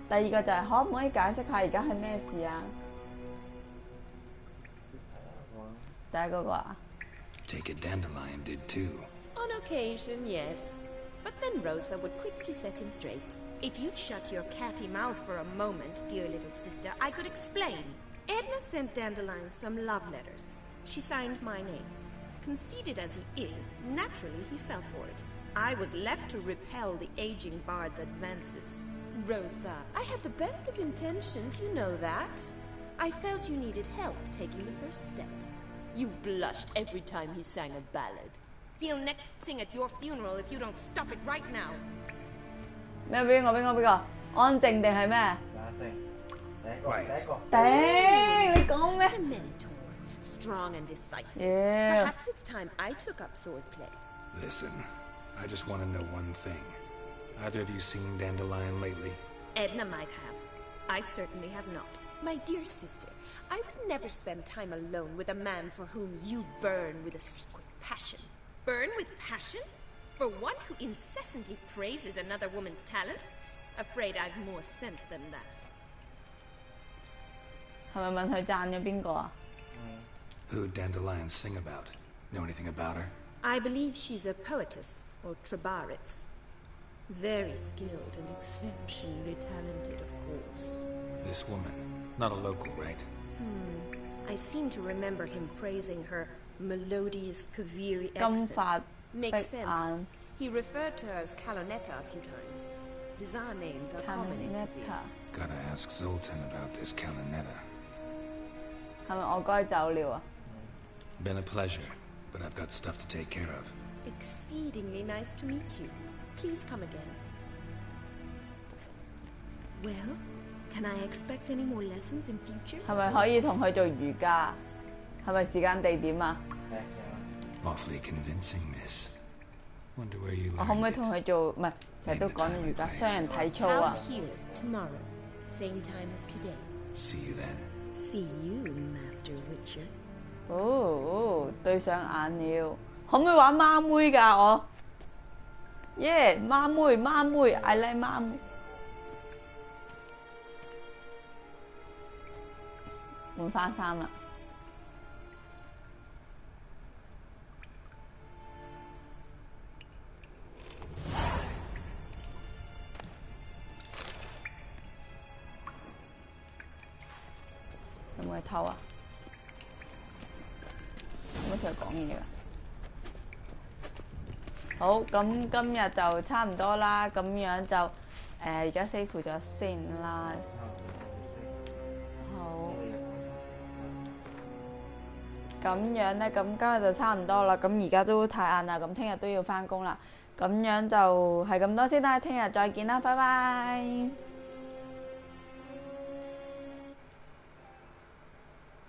第二個就係可唔可以解釋下而家係咩事啊？第一嗰個啊 Take it Dandelion did too. On occasion, yes. But then Rosa would quickly set him straight. If you'd shut your catty mouth for a moment, dear little sister, I could explain. Edna sent Dandelion some love letters. She signed my name. Conceited as he is, naturally he fell for it. I was left to repel the aging bard's advances. Rosa, I had the best of intentions, you know that. I felt you needed help taking the first step. You blushed every time he sang a ballad. He'll next sing at your funeral if you don't stop it right now. 咩？邊個？安靜定係咩？安靜。第一個。頂！你講咩？ He's a mentor, strong and decisive. Yeah. Perhaps it's time I took up swordplay. Listen, I just want to know one thing. Either of you seen Dandelion lately? Edna might have. I certainly have not. My dear sister, I would never spend time alone with a man for whom you burn with a secret passion. Burn with passion? For one who incessantly praises another woman's talents? Afraid I've more sense than that. 係咪問佢讚咗邊個啊？ Who'd Dandelion sing about? Know anything about her? I believe she's a poetess, or Trabaritz. Very skilled and exceptionally talented, of course. This woman. Not a local, right? I seem to remember him praising her melodious Kaviri accent. Makes sense. He referred to her as Calonetta a few times. Bizarre names are common in Kavir. Gotta ask Zoltan about this Calonetta. 係咪我該走了啊？ Been a pleasure, but I've got stuff to take care of. Exceedingly nice to meet you. Please come again. Well, can I expect any more lessons in future? 係咪可以同佢做瑜伽？係咪時間地點啊？ Awfully convincing, miss. Wonder where you 我可唔可以 learned 同佢做？唔係成日都講瑜伽，雙人體操啊！ How's here tomorrow? Same time as today. it. See you then. See you, Master Witcher. 對上眼了，可唔可以玩孖妹㗎我？耶，孖妹 ，I like 孖妹。換翻衫啦。有冇去偷啊？有冇同佢講嘢㗎？好，咁今日就差唔多啦，咁樣就而家 save 咗先啦。好，咁樣咧，咁今日就差唔多啦。咁而家都太晏啦，咁聽日都要返工啦。咁樣就係咁多先啦，聽日再見啦，拜拜。